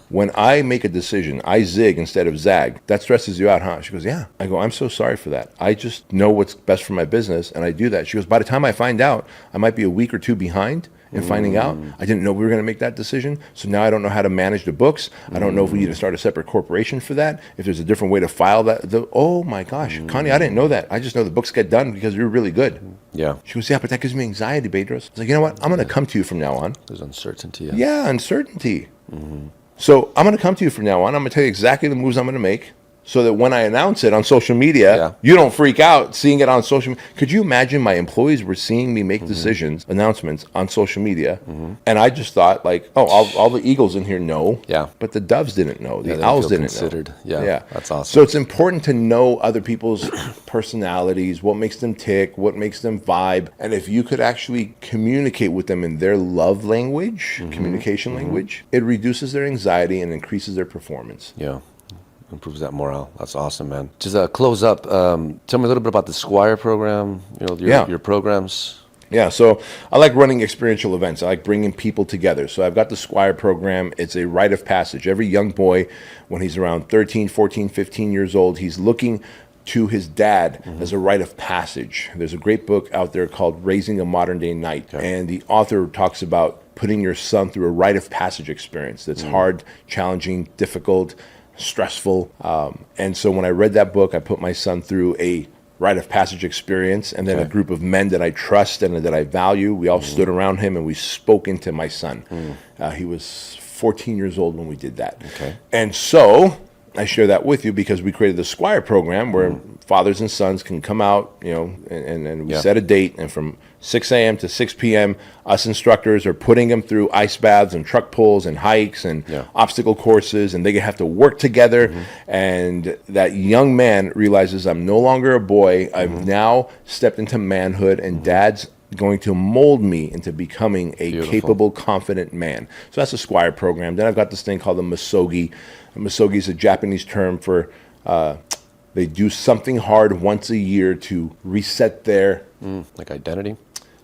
when I make a decision, I zig instead of zag. That stresses you out, huh? She goes, yeah. I go, I'm so sorry for that. I just know what's best for my business, and I do that. She goes, by the time I find out, I might be a week or two behind in finding out. I didn't know we were going to make that decision. So now I don't know how to manage the books. I don't know if we need to start a separate corporation for that, if there's a different way to file that. Oh my gosh, Connie, I didn't know that. I just know the books get done because you're really good. Yeah. She goes, yeah, but that gives me anxiety, Bedros. I was like, you know what? I'm going to come to you from now on. There's uncertainty. Yeah, uncertainty. So I'm going to come to you from now on. I'm going to tell you exactly the moves I'm going to make so that when I announce it on social media, you don't freak out seeing it on social media. Could you imagine my employees were seeing me make decisions, announcements on social media, and I just thought like, oh, all the eagles in here know, but the doves didn't know, the owls didn't know. Yeah, that's awesome. So it's important to know other people's personalities, what makes them tick, what makes them vibe, and if you could actually communicate with them in their love language, communication language, it reduces their anxiety and increases their performance. Yeah. Improves that morale. That's awesome, man. Just close up. Tell me a little bit about the Squire program. Your programs. Yeah, so I like running experiential events. I like bringing people together. So I've got the Squire program. It's a rite of passage. Every young boy, when he's around 13, 14, 15 years old, he's looking to his dad as a rite of passage. There's a great book out there called Raising a Modern Day Knight, and the author talks about putting your son through a rite of passage experience that's hard, challenging, difficult, stressful. And so when I read that book, I put my son through a rite of passage experience, and then a group of men that I trust and that I value, we all stood around him and we spoke into my son. He was 14 years old when we did that. And so I share that with you because we created the Squire program where fathers and sons can come out, and we set a date, and from 6 a.m. to 6 p.m., us instructors are putting them through ice baths and truck pulls and hikes and obstacle courses, and they have to work together. And that young man realizes, I'm no longer a boy. I've now stepped into manhood, and dad's going to mold me into becoming a capable, confident man. So that's the Squire program. Then I've got this thing called the Misogi. Misogi is a Japanese term for they do something hard once a year to reset their like identity.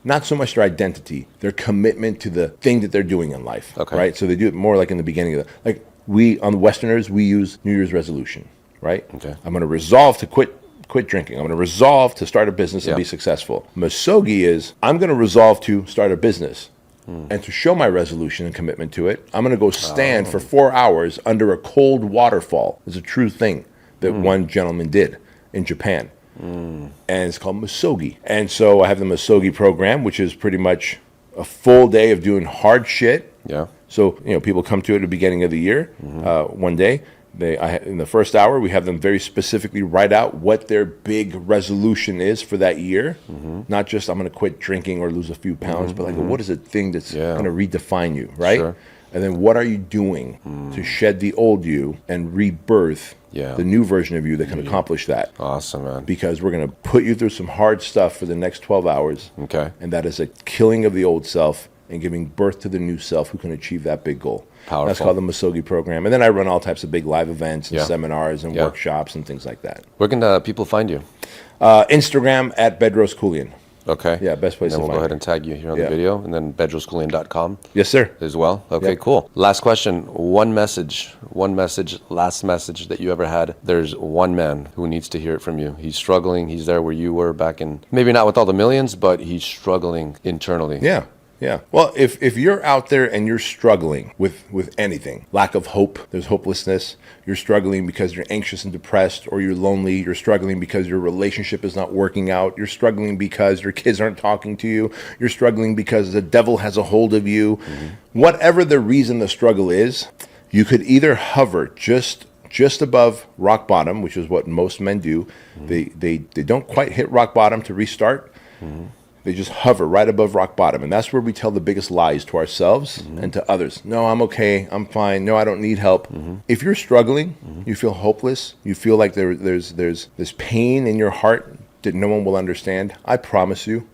Not so much their identity, their commitment to the thing that they're doing in life. Right? So they do it more like in the beginning of the, we on the Westerners, we use New Year's resolution, right? I'm going to resolve to quit drinking. I'm going to resolve to start a business and be successful. Misogi is, I'm going to resolve to start a business. And to show my resolution and commitment to it, I'm going to go stand for 4 hours under a cold waterfall. It's a true thing that one gentleman did in Japan. And it's called Misogi. And so I have the Misogi program, which is pretty much a full day of doing hard shit. So, people come to it at the beginning of the year, one day. In the first hour, we have them very specifically write out what their big resolution is for that year. Not just, I'm going to quit drinking or lose a few pounds, but what is the thing that's going to redefine you, right? And then what are you doing to shed the old you and rebirth the new version of you that can accomplish that? Awesome, man. Because we're going to put you through some hard stuff for the next 12 hours. And that is a killing of the old self and giving birth to the new self who can achieve that big goal. Powerful. That's called the Misogi program. And then I run all types of big live events and seminars and workshops and things like that. Where can people find you? Instagram at Bedros Keuilian. Okay. Yeah, best place to find We'll go ahead and tag you here on the video, and then bedroskeuilian.com. Yes, sir. As well. Okay, cool. Last question. One message, last message that you ever had. There's one man who needs to hear it from you. He's struggling. He's there where you were back in, maybe not with all the millions, but he's struggling internally. Yeah. Well, if you're out there and you're struggling with anything, lack of hope, there's hopelessness, you're struggling because you're anxious and depressed, or you're lonely, you're struggling because your relationship is not working out, you're struggling because your kids aren't talking to you, you're struggling because the devil has a hold of you, whatever the reason the struggle is, you could either hover just above rock bottom, which is what most men do. They don't quite hit rock bottom to restart. They just hover right above rock bottom. And that's where we tell the biggest lies to ourselves and to others. No, I'm okay. I'm fine. No, I don't need help. If you're struggling, you feel hopeless, you feel like there's this pain in your heart that no one will understand, I promise you,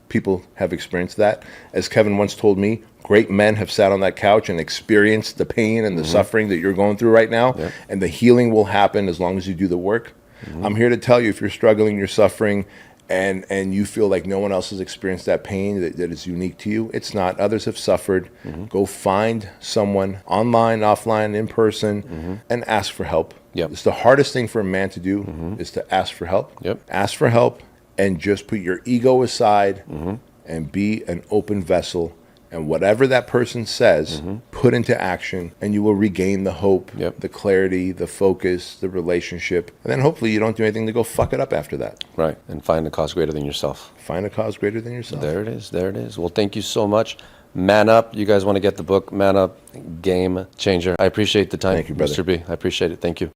people have experienced that. As Kevin once told me, great men have sat on that couch and experienced the pain and the suffering that you're going through right now. And the healing will happen as long as you do the work. I'm here to tell you, if you're struggling, you're suffering, and you feel like no one else has experienced that pain that is unique to you, it's not. Others have suffered. Go find someone online, offline, in person, and ask for help. Yep. It's the hardest thing for a man to do is to ask for help. Yep. Ask for help and just put your ego aside and be an open vessel. And whatever that person says, put into action, and you will regain the hope, Yep. the clarity, the focus, the relationship. And then hopefully you don't do anything to go fuck it up after that. Right. And find a cause greater than yourself. Find a cause greater than yourself. There it is. There it is. Well, thank you so much. Man Up. You guys want to get the book, Man Up, Game Changer. I appreciate the time, Thank you, brother. Mr. B. I appreciate it. Thank you.